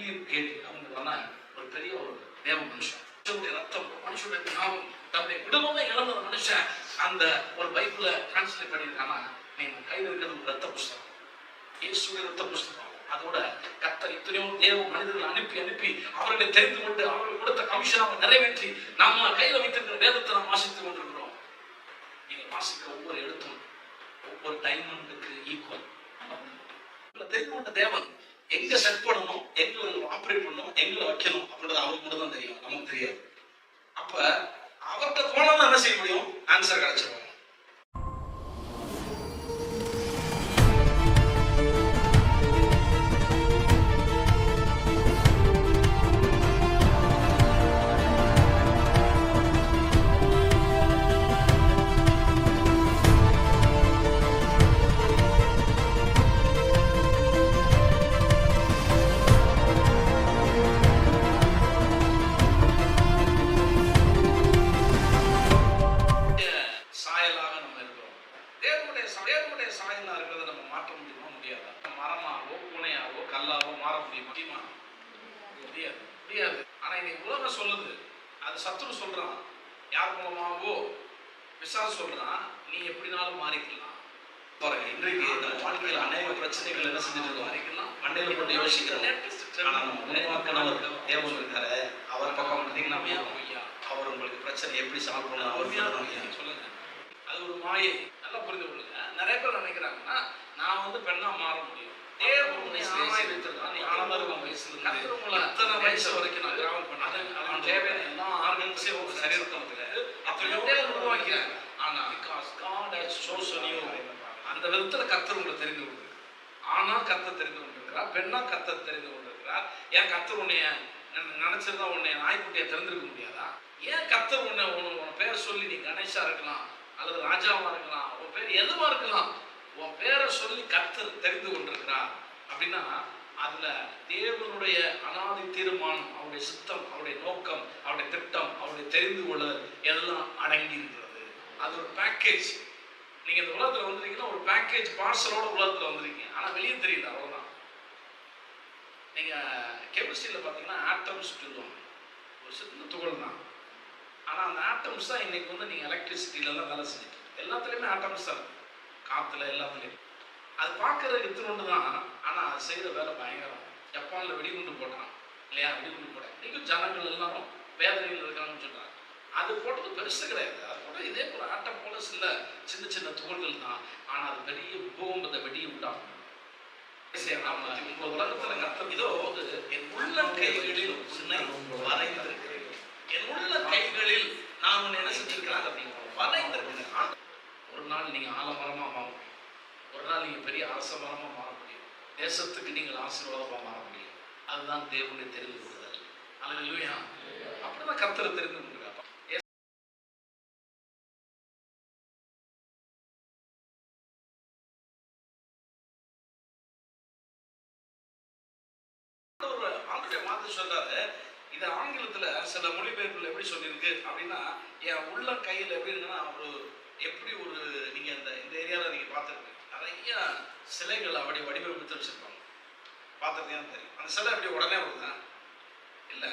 திடீர் கேள்வி. அவங்க ஒரு பெரிய ஒரு தேவ மனுஷன், ரத்தம் மனுஷனுடைய ஞாபகம் தன்னுடைய குடும்பமே இழந்த மனுஷன். அந்த ஒரு பைபிள டிரான்ஸ்லேட் பண்ணியிருக்காங்கன்னா, நீங்க கையில் இருக்கிறது ரத்த புஸ்தகம், இயேசுவின் ரத்த புஸ்தகம். அதோட கர்த்தர் இத்தனையோ தேவ மனிதர்களை அனுப்பி அனுப்பி அவர்களை தெரிந்து கொண்டு அவர்கள் கொடுத்த கமிஷனை நிறைவேற்றி நம்ம கையில வைத்திருக்கிற வேதத்தை நாம் வாசித்துக் கொண்டிருக்கிறோம். நீங்க வாசிக்கிற ஒவ்வொரு எழுத்தும் ஒவ்வொரு டைமண்டுக்கு ஈக்குவல். தெரிந்து கொண்ட தேவன் எங்க செட் பண்ணணும், எங்க ஆப்ரேட் பண்ணணும், எங்க வைக்கணும் அப்படின்றது அவருக்கு மட்டும் தான் தெரியும், நமக்கு தெரியாது. அப்ப அவர்கிட்ட போனா என்ன செய்ய முடியும்? ஆன்சர் கிடைச்சிடும். சொல்லுது அது சத்துரு சொல்றான். யார் மூலமாவோ பிசாசு சொல்றான், நீ எப்படினாலும் மாறிக்கலாம். இன்றைக்கு நம்ம வாழ்க்கையில் அநேக பிரச்சனைகள் என்ன செஞ்சுட்டு மாறிக்கலாம், மண்டையில போட்டு யோசிக்கிறோம். தேவன் இருக்காரு, அவர் பக்கம் பார்த்தீங்கன்னா அவர் உங்களுக்கு பிரச்சனை எப்படி சால்வ் பண்ணலாம் அவர் சொல்லுங்க. அது ஒரு மாயை, நல்லா புரிந்து கொள்ளுங்க. நிறைய பேர் நினைக்கிறாங்கன்னா நான் பெண்ணா மாற முடியும். வயசு வரைக்கும் நான் டிராவல் பண்ணேன், தேவையான எல்லா ஆர்கன்ஸையும் ஒரு சரீரத்துல உருவாக்கிறாங்க. ஆனா அந்த விதத்துல கர்த்தர் உங்களை தெரிந்து கொண்டிருக்கிறார். ஆனா கர்த்தர் தெரிந்து கொண்டிருக்கிறார், பெண்ணா கர்த்தர் தெரிந்து கொண்டிருக்கிறார். ஏன் கர்த்தர் உன்னைய நினைச்சிருந்தா உன்னை நாய்க்குட்டியை தெரிந்திருக்க முடியாதா? ஏன் கர்த்தர் உன் பேர் சொல்லி நீ கணேஷா இருக்கலாம் அல்லது ராஜாவா இருக்கலாம், உன் பேர் எதுவா இருக்கலாம், உன் பேரை சொல்லி கர்த்தர் தெரிந்து கொண்டிருக்கிறார் அப்படின்னா அதுல தேவனுடைய அனாதி தீர்மானம், அவருடைய சித்தம், அவருடைய நோக்கம், அவருடைய திட்டம், அவருடைய தெரிந்து கொள்ளுதல் எல்லாம் அடங்கி இருக்கிறது. அது ஒரு பேக்கேஜ். நீங்க இந்த உலகத்துல வந்துருக்கீங்கன்னா ஒரு பேக்கேஜ் பார்சலோட உலகத்துல வந்துருக்கீங்க, ஆனா வெளியே தெரியல, அவ்வளவுதான். நீங்க கெமிஸ்ட்ரியில பாத்தீங்கன்னா ஆட்டம்ஸ் சொல்லுவாங்க, ஒரு சின்ன துகள் தான். ஆனா அந்த ஆட்டம்ஸ் தான் இன்னைக்கு நீங்க எலக்ட்ரிசிட்டில எல்லாம் வேலை செஞ்சுட்டு எல்லாத்துலயுமே ஆட்டம்ஸ் தான், காத்துல எல்லாத்துலயும். அது பார்க்கறதுக்கு இத்தினொன்று தான், ஆனா அது செய்யற வேலை பயங்கரம். ஜப்பான்ல வெடிகுண்டு போட்டான் இல்லையா, வெடிகுண்டு போட இன்னைக்கும் ஜனங்கள் எல்லாரும் வேதனையில் இருக்காங்கன்னு சொல்றாங்க. அது போட்டது பெருசு கிடையாது, அது போட்ட இதே போல ஆட்டம் போல சின்ன சின்ன துகள்கள் தான். ஆனா அது பெரிய பூகம்பத்தை வெடியை விட்டாங்க. உலகத்துல கர்த்தர் இதோ என் உள்ள கைகளில் உன்னை வரைந்திருக்கிறேன், என் உள்ள கைகளில் நான் உன்னை என்ன செஞ்சிருக்கிறேன் அப்படின்னு வரைந்திருக்கிறேன். ஒரு நாள் நீங்க ஆலமரமா மாற முடியும், ஒரு நாள் நீங்க பெரிய அரச மரமா மாற முடியும், தேசத்துக்கு நீங்கள் ஆசீர்வாதமா மாற முடியும். அதுதான் தேவனுடைய தெரிந்து கொள்ளுதல். அல்லேலூயா. அப்படிதான் கர்த்தரை தெரிந்து கொள்கிறார். சொல்றாரு. இது ஆங்கிலத்துல சில மொழிபெயர்ப்புல எப்படி சொல்லியிருக்கு அப்படின்னா, என் உள்ள கையில் எப்படி இருக்குன்னா எப்படி ஒரு நீங்க இந்த ஏரியாவில் நீங்க பார்த்துருப்பீங்க, நிறைய சிலைகள் அப்படி வடிவமைத்து வச்சிருப்பாங்க, பார்த்துருக்கீங்கன்னு தெரியும். அந்த சிலை அப்படி உடனே வருதா இல்லை,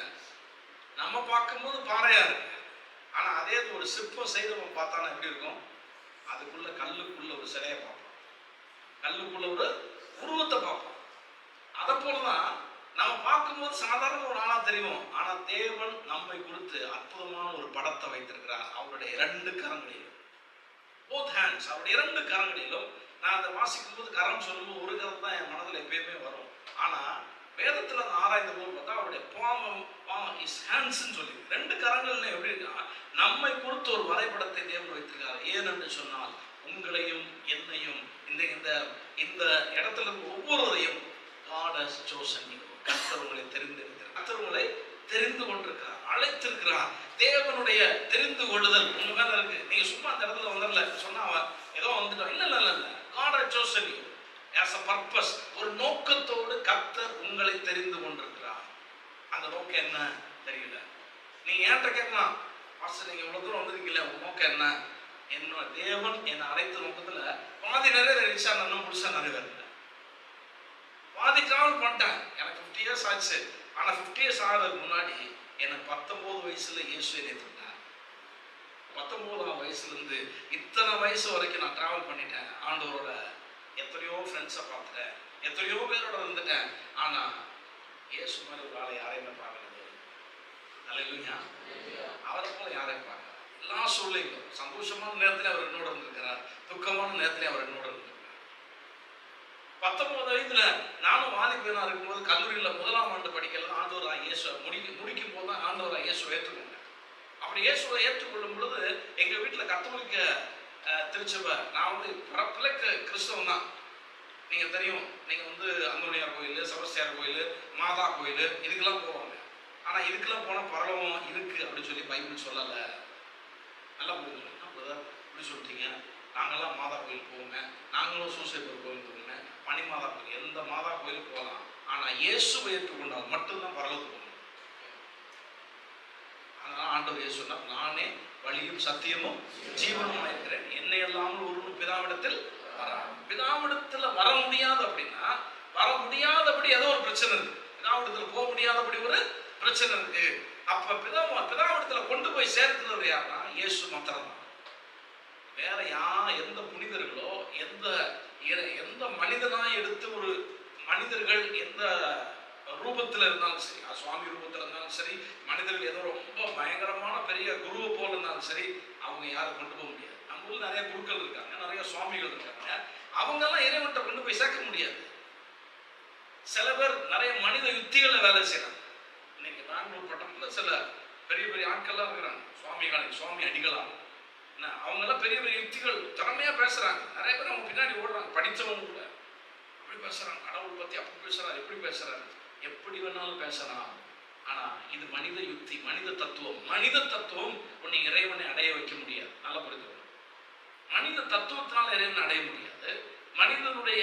நம்ம பார்க்கும்போது பாறையா இருக்கு. ஆனா அதே ஒரு சிற்பம் செய்தவங்க பார்த்தானா எப்படி இருக்கும், அதுக்குள்ள கல்லுக்குள்ள ஒரு சிலையை பார்ப்போம், கல்லுக்குள்ள ஒரு உருவத்தை பார்ப்போம். அதை போலதான் நம்ம பார்க்கும்போது சாதாரண ஒரு ஆளா தெரியும். ஆனா தேவன் நம்மை குறித்து அற்புதமான ஒரு படத்தை வைத்திருக்கிறார். அவருடைய 2 கரங்களிலும், both hands, அவருடைய 2 கரங்களிலும். நான் அதை வாசிக்கும் போது கரம் சொல்லும்போது ஒரு கரம் தான் என் மனதில் எப்பயுமே வரும். ஆனா வேதத்துல அந்த ஆராய்ந்த போது பார்த்தா அவருடைய ஹேண்ட்ஸ்ன்னு சொல்லி 2 கரங்கள்ல எப்படி இருக்கா, நம்மை குறித்து ஒரு வரைபடத்தை தேவன் வைத்திருக்காரு. ஏனென்று சொன்னால் உங்களையும் என்னையும் இந்த இடத்துல ஒவ்வொருவரையும் God has chosen you. கர்த்தர் உங்களை தெரிந்திருக்கிறார், கர்த்தர் உங்களை தெரிந்து கொண்டிருக்கிறார், அழைத்திருக்கிறார். தேவனுடைய தெரிந்து கொள்ளுதல் உங்க மேல இருக்கு. நீங்க சும்மா அந்த இடத்துல வந்துடல சொன்னா ஏதோ வந்துட்டோம், இல்ல. God has chosen you as a purpose. ஒரு நோக்கத்தோடு கர்த்தர் உங்களை தெரிந்து கொண்டிருக்கிறார். அந்த நோக்கம் என்ன தெரியல. நீங்க ஏன்ட்ட கேட்கலாம், பாஸ்டர் நீங்க இவ்வளவு தூரம் வந்திருக்கீங்களே, உங்க நோக்கம் என்ன? என்னோட தேவன் என்னை அழைத்த நோக்கத்துல பாதி நிறைவேறிச்சா, இன்னும் முழுசா நிறைவேறல. பாதி டிராவல் பண்ணிட்டேன், எனக்கு 50 years ஆச்சு. ஆனா 50 இயர்ஸ் ஆகிறதுக்கு முன்னாடி எனக்கு 19 வயசுல இயேசு ஏற்றுட்டார். 19ஆம் வயசுல இருந்து இத்தனை வயசு வரைக்கும் நான் டிராவல் பண்ணிட்டேன். ஆண்டவரோட எத்தனையோ ஃப்ரெண்ட்ஸை பார்த்துட்டேன், எத்தனையோ பேரோட இருந்துட்டேன். ஆனா இயேசு மாதிரி ஒரு ஆளை யாரையுமே பார்க்கறது. அல்லேலூயா. அவரை போல யாரையும் பார்க்கல. எல்லா சூழ்நிலைகளும் சந்தோஷமான நேரத்தில் அவர் என்னோட இருந்திருக்கிறார், துக்கமான நேரத்தில் அவர் என்னோட இருந்திருக்கிறார். 19 வயதுல நானும் வாலிபனா இருக்கும்போது கல்லூரியில் 1ஆம் ஆண்டு படிக்கல ஆண்டவராக இயேசு முடிக்கும் போது தான் ஆண்டவராக இயேசுவை ஏற்றுக்கொண்டேன். அப்படி இயேசுவை ஏற்றுக்கொள்ளும் பொழுது எங்க வீட்டில் கத்தோலிக்க திருச்சபை, நான் வந்து பிறப்பில கிறிஸ்தவன் தான். நீங்க தெரியும், நீங்க வந்து அந்தோனியார் கோயில், செபஸ்தியார் கோயில், மாதா கோயில் இதுக்கெல்லாம் போவாங்க. ஆனா இதுக்கெல்லாம் போனா பரலோகம் இருக்கு அப்படின்னு சொல்லி பைபிள் சொல்லலை. நல்லா புரிஞ்சுக்கணும். இப்படி சொல்லிட்டீங்க, நாங்கெல்லாம் மாதா கோயில் போவோங்க, நாங்களும் சூசைப்பர் கோயில் போவோங்க, பனி மாதா கோயில், எந்த மாதா கோயிலுக்கு போகலாம். ஆனா இயேசுவை ஏற்றுக்கொண்டால் மட்டும்தான் பரலோகத்துக்கு போகணும். அதனால ஆண்டவர் இயேசு சொன்னார், நானே வழியும் சத்தியமும் ஜீவனும் இருக்கிறேன், என்னை இல்லாமல் ஒருவனும் பிதாவிடத்தில் பிதாவிடத்துல வர முடியாது. அப்படின்னா வர முடியாதபடி ஏதோ ஒரு பிரச்சனை இருக்கு. பிதாவிடத்துல போக முடியாதபடி ஒரு பிரச்சனை இருக்கு. அப்ப பிதாவிடத்துல கொண்டு போய் சேர்க்கிறது யாருன்னா இயேசு மாத்திரம் தான். வேற எந்த புனிதர்களோ எந்த மனிதனாய் எடுத்து ஒரு மனிதர்கள் எந்த ரூபத்தில் இருந்தாலும் சரி, சுவாமி ரூபத்தில் இருந்தாலும் சரி, மனிதர்கள் ஏதோ ரொம்ப பயங்கரமான பெரிய குருவை போல இருந்தாலும் சரி, அவங்க யாரும் கொண்டு போக முடியாது. நம்ம ஊர்ல நிறைய குருக்கள் இருக்காங்க, நிறைய சுவாமிகள் இருக்காங்க. அவங்கெல்லாம் இறைவன்கிட்ட கொண்டு போய் சேர்க்க முடியாது. சில பேர் நிறைய மனித யுத்திகளை வேலை செய்யறாங்க. இன்னைக்கு பெங்களூர் பட்டணத்துல சில பெரிய பெரிய ஆட்கள்லாம் இருக்கிறாங்க, சுவாமி அடிகளாக. அவங்க எல்லாம் பெரிய பெரிய யுக்திகள் திறமையா பேசுறாங்க. நிறைய பேர் அவங்க பின்னாடி ஓடுறாங்க, படித்தவங்க கூட அப்படி பேசுறாங்க. கடவுள் பத்தி அப்படி பேசுறாரு, எப்படி பேசுறாரு, எப்படி வேணாலும் பேசலாம். ஆனா இது மனித யுக்தி, மனித தத்துவம் உன்னை இறைவனை அடைய வைக்க முடியாது. நல்லா புரிந்து, மனித தத்துவத்தினால இறைவனை அடைய முடியாது. மனிதனுடைய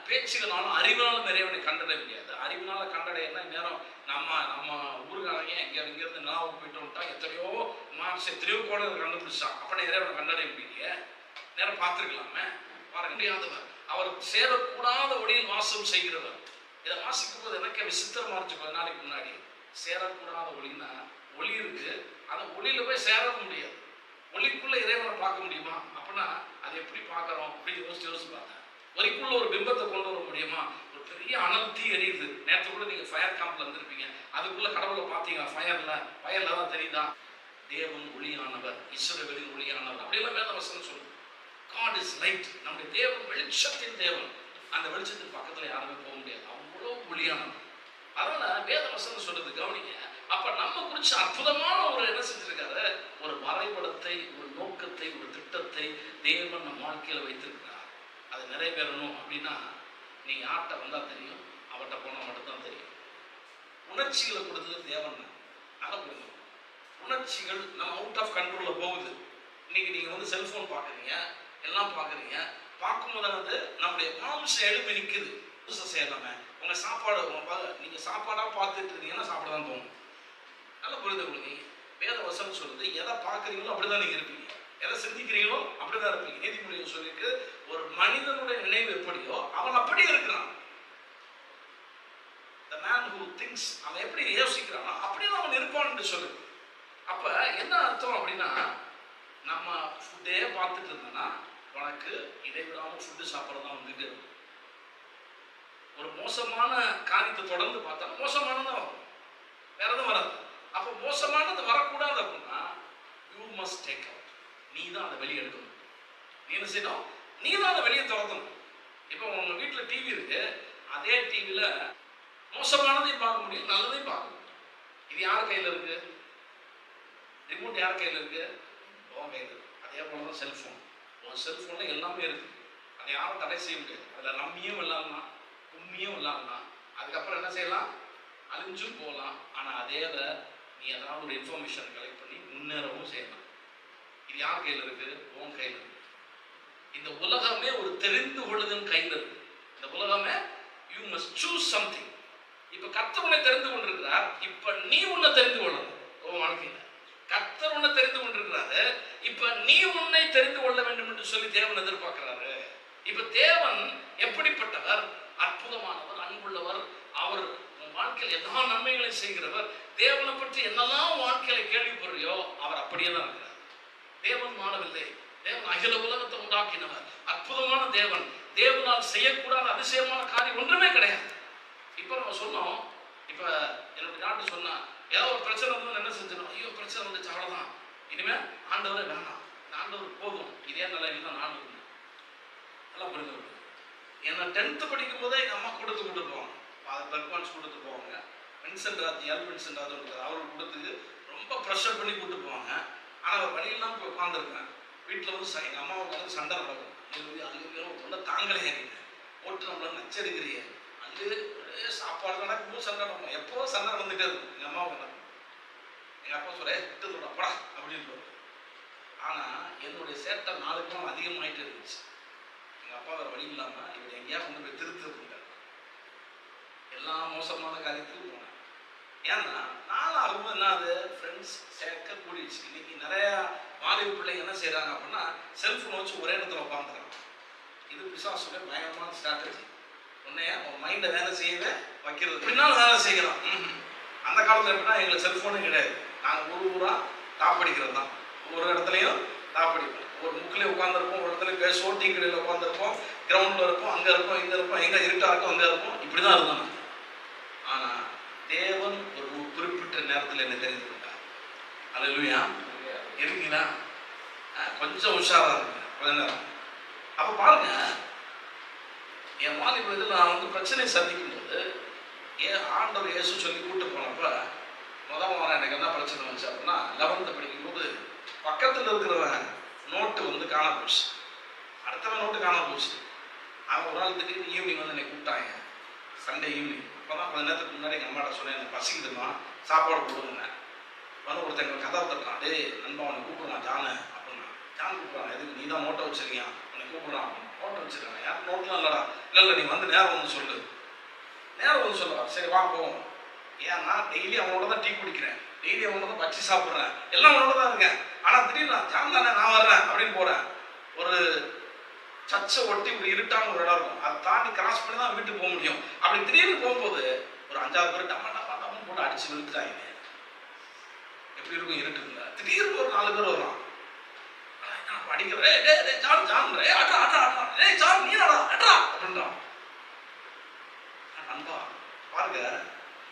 பேச்சுகளாலும் அறிவினாலும் இறைவனை கண்டடைய முடியாது. அறிவினால கண்டடையா நேரம் நம்ம ஊருக்காரங்க இங்கிருந்து நாவுக்கு போயிட்டு விட்டா எத்தனையோ எத்தனையோ கோடை கண்டுபிடிச்சான். அப்படி இறைவனை கண்டடைய முடியல. நேரம் பார்த்துருக்கலாமே, பாருங்க முடியாதவர், அவர் சேரக்கூடாத ஒளியில் வாசம் செய்கிறவர். இதை வாசிக்கும் போது எனக்கு விசித்திரமா இருந்துச்சு. கொஞ்ச நாளைக்கு முன்னாடி சேரக்கூடாத ஒளின்னா ஒளி இருக்கு, அந்த ஒளியில போய் சேரவும் முடியாது. ஒளிக்குள்ள இறைவனை பார்க்க முடியுமா அப்படின்னா அதை எப்படி பார்க்கறோம் அப்படின்னு யோசிச்சு பார்த்தேன். ஒளிக்குள்ள ஒரு பிம்பத்தை கொண்டு வர முடியுமா? ஒரு பெரிய அனல் தீ எரியுது. நேற்று கூட நீங்க ஃபயர் கேம்ப்ல இருந்திருப்பீங்க. அதுக்குள்ள கடவுளை பார்த்தீங்க, ஃபயர்ல தான் தெரியுதா? தேவன் ஒளியானவர், இஸ்ரவேலின் ஒளியானவர் அப்படியெல்லாம் வேத வசனம் சொல்லுது. God is light. நம்முடைய தேவன் வெளிச்சத்தின் தேவன். அந்த வெளிச்சத்தின் பக்கத்துல யாருமே போக முடியாது, அவ்வளோ ஒளியானவர். அதனால வேத வசனம் சொல்றது கவனிங்க. அப்ப நம்ம குறிச்சு அற்புதமான ஒரு என்ன செஞ்சிருக்காரு, ஒரு வரைபடத்தை, ஒரு நோக்கத்தை, ஒரு திட்டத்தை தேவன் நம்ம வாழ்க்கையில வைத்திருக்கிறார். அது நிறைவேறணும் அப்படின்னா நீங்க யார்கிட்ட வந்தா தெரியும், அவர்கிட்ட போனா மட்டும்தான் தெரியும். உணர்ச்சிகளை கொடுத்தது தேவன் தான். நல்லா புரியும். உணர்ச்சிகள் நம்ம அவுட் ஆஃப் கண்ட்ரோல்ல போகுது. இன்னைக்கு நீங்க வந்து செல்போன் பாக்குறீங்க, எல்லாம் பாக்குறீங்க, பார்க்கும்போது வந்து நம்முடைய மாம்சம் எழுப்பி நிற்குது. செய்யலாமே உங்க சாப்பாடு, நீங்க சாப்பாடா பார்த்துட்டு இருந்தீங்கன்னா சாப்பிடதான் தோணும். நல்லா புரியுது உங்களுக்கு. வேத வசனம் சொல்லுது, எதை பார்க்குறீங்களோ அப்படிதான் நீங்க இருப்பீங்க, எதை சிந்திக்கிறீங்களோ அப்படிதான் இருப்பீங்க. நீதிமொழிகள் சொல்லிருக்கு, ஒரு மனிதனுடைய நினைவு எப்படியோ அவன் அப்படியே இருக்கிறான். The man who thinks, அவன் எப்படி யோசிக்கிறானோ அப்படியே அவன் இருப்பான் என்று சொல்லுது. அப்ப என்ன அர்த்தம் அப்படின்னா, நம்ம ஃபுட்டே பார்த்துட்டு இருந்தோம்னா உனக்கு இடைவிடாம ஃபுட்டு சாப்பிட்றதான் வந்துட்டு இருக்கும். ஒரு மோசமான காரியத்தை தொடர்ந்து பார்த்தா மோசமானதான் வரும், வேற எதுவும் வராது. அப்போ மோசமானது வரக்கூடாது அப்படின்னா யூ மஸ்ட் டேக் அவுட். நீ தான் அதை வெளியே எடுக்கணும். நீ என்ன செய்யணும், நீ தான் அதை வெளியே துரத்தணும். இப்போ உங்க வீட்டில் டிவி இருக்கு, அதே டிவியில மோசமானதையும் பார்க்க முடியும், நல்லதையும் பார்க்க முடியும். இது யார் கையில் இருக்கு? ரிமோட் யார் கையில் இருக்கு? உன் கையில் இருக்கு. அதே போலதான் செல்போன். உன் செல்போன்ல எல்லாமே இருக்கு, அதை யாரும் தடை செய்ய முடியாது. அதில் நம்பியும் இல்லாமலாம் உண்மையும் இல்லாமலாம் அதுக்கப்புறம் என்ன செய்யலாம், அழிஞ்சும் போகலாம். ஆனால் அதே நீ ஏதாவது ஒரு இன்ஃபர்மேஷன் கலெக்ட் பண்ணி முன்னேறவும் செய்யலாம். இது யார் கையில் இருக்கு? உன் கையில் இருக்கு. இந்த உலகமே ஒரு தெரிந்து கொள்ளுதல் கையில் இருக்கு. இந்த உலகமே யூ மஸ்ட் சூஸ் சம்திங். இப்ப கர்த்தர் உன்னை தெரிந்து கொண்டிருக்கிறார், இப்ப நீ உன்னை தெரிந்து கொள்ளணும். உன் வாழ்க்கையில கர்த்தர் உன்னை தெரிந்து கொண்டிருக்கிறாரு, இப்ப நீ உன்னை தெரிந்து கொள்ள வேண்டும் என்று சொல்லி தேவன் எதிர்பார்க்கிறாரு. இப்ப தேவன் எப்படிப்பட்டவர்? அற்புதமானவர், அன்புள்ளவர். அவர் வாழ்க்கையில் எல்லா நன்மைகளையும் செய்கிறவர். தேவனை பற்றி என்னெல்லாம் வாழ்க்கையில கேள்விப்படுறியோ அவர் அப்படியே தான் இருக்கிறார். தேவன் மாறவில்லை. தேவன் அகில உலகத்தை உண்டாக்கினவர், அற்புதமான தேவன். தேவனால் செய்யக்கூடாத அதிசயமான காரியம் ஒன்றுமே கிடையாது. இப்ப நம்ம சொன்னோம், இப்ப என்னுடைய நாட்டு சொன்னா ஏதாவது ஒரு பிரச்சனை வந்து என்ன செஞ்சிடும், ஐயோ பிரச்சனை வந்துச்சு அவ்வளவுதான், இனிமே ஆண்டவரே வேணாம், ஆண்டவர் போதும், இதே நிலையில தான் நான் இருந்தேன். எல்லாம் புரிந்து கொள்ளுங்க. என்ன 10th படிக்கும் போதே எங்க அம்மா கொடுத்து போவாங்க, பெர்ஃபார்மன்ஸ் கொடுத்து போவாங்க. வின்சென்ட் ராஜ், வின்சென்ட் ராஜ் அவருக்கு கொடுத்து ரொம்ப ப்ரெஷர் பண்ணி கூட்டு போவாங்க. ஆனால் அவர் வழியெல்லாம் போய் உட்காந்துருக்கேன். வீட்டில் வந்து எங்கள் அம்மாவுக்கு வந்து சண்டை நடக்கும். அங்கே ஒன்றை தாங்கலையே, ஓட்டு நம்மள நச்சரிக்கிறிய, அங்கே ஒரே சாப்பாடு நடக்கும், சண்டை நடக்கும். எப்போ சண்டை நடந்துகிட்டே இருக்கும். எங்கள் அம்மாவுக்கு என்ன, எங்கள் அப்பா சொல்ல விட்டு படா அப்படின்னு சொல்லுவாங்க. ஆனால் என்னுடைய சேட்டை நாளுக்கு நாள் அதிகமாகிட்டு இருந்துச்சு. எங்கள் அப்பா வேறு வழி இல்லாமல் இவர் எங்கேயா கொண்டு போய் திருத்துருந்தார். எல்லா மோசமான காரியத்துக்கும் போனேன். ஏன்னா நாளாகும் என்ன, அது ஃப்ரெண்ட்ஸ் சேர்க்க கூடிடுச்சு. இன்னைக்கு நிறைய வாலிப பிள்ளைங்க என்ன செய்யறாங்க அப்படின்னா, செல்ஃபோன் வச்சு ஒரே இடத்துல உட்காந்துறாங்க. இது பிசாசுடைய பயங்கரமான ஸ்ட்ராட்டஜி. உன்னைய உன் மைண்டை வேலை செய்யவே வைக்கிறது, பின்னால் வேலை செய்கிறோம். அந்த காலத்தில் எப்படின்னா எங்களுக்கு செல்ஃபோனே கிடையாது. நாங்கள் ஒரு ஊரா தாப்படிக்கிறது தான். ஒவ்வொரு இடத்துலையும் தாப்படிப்போம். ஒரு முக்கிலே உட்காந்துருப்போம், ஒரு இடத்துல பேசுவோம், டீ கடையில் உட்காந்துருப்போம், கிரவுண்டில் இருப்போம், அங்கே இருப்போம், இங்கே இருப்போம், எங்கே இருட்டாக இருக்கும் அங்கே இருப்போம். இப்படி தான் இருந்தோம். ஆனால் தேவன் ஒரு குறிப்பிட்ட நேரத்தில் என்ன தெரிந்து கொண்டார். அல்லேலூயா. இருக்கீங்களா? கொஞ்சம் உஷாரா இருக்கு கொஞ்ச நேரம். அப்ப பாருங்க, என் வாலிப இதில் நான் வந்து பிரச்சனையை சந்திக்கும் போது ஆண்டவர் இயேசு சொல்லி கூட்டு போனப்ப முதல் வாரம் எனக்கு என்ன பிரச்சனை வந்துச்சு அப்படின்னா, 11th படிக்கும் போது பக்கத்தில் இருக்கிறவன் நோட்டு வந்து காண போச்சு, அடுத்தவன் நோட்டு காண போச்சு. அவன் ஒரு நாள் திடீர்னு ஈவினிங் வந்து என்னை கூப்பிட்டாங்க, சண்டே ஈவினிங். அப்போதான் கொஞ்ச நேரத்துக்கு முன்னாடி எங்கள் அம்மாட்ட சொன்னேன், எனக்கு பசிக்குதுமா சாப்பாடு கொடுங்க. வந்து ஒருத்தங்க கதை தட்டான், டே நண்பா உன்னை கூப்பிடுறான் ஜானு அப்படின்னா. ஜான் கூப்பிடுறான், எதுக்கு நீ தான் நோட்டை வச்சிருக்கியா, உன்னை கூப்பிடுறான். நோட்டை வச்சிருக்காங்க, யாரும் நோட்டெலாம் இல்லடா. இல்லை நீ வந்து நேரம் வந்து சொல்லு, நேரம் வந்து சொல்லுவா. சரி வா போவோம். ஏன்னா டெய்லி அவனோட தான் டீ குடிக்கிறேன், டெய்லி அவனோட தான் பச்சி சாப்பிட்றேன், எல்லாம் அவனோட தான் இருக்கேன். ஆனால் திடீர்னு ஜான் தானே நான் வர்றேன் அப்படின்னு போகிறேன். ஒரு சர்ச்சை ஒட்டி ஒரு இருட்டான ஒரு இடம் இருக்கும், அதை தாண்டி கிராஸ் பண்ணி தான் வீட்டுக்கு போக முடியும். அப்படி திடீர்னு போகும்போது ஒரு 5-6 பேர் டம்மா டம்மா டம்மா போட்டு அடிச்சு விழுத்துட்டாங்க. எப்படி இருக்கும் இருட்டுங்களா? திடீர்னு ஒரு 4 பேர் வரும், அடிக்கிறேன் நண்பா. பாருங்க,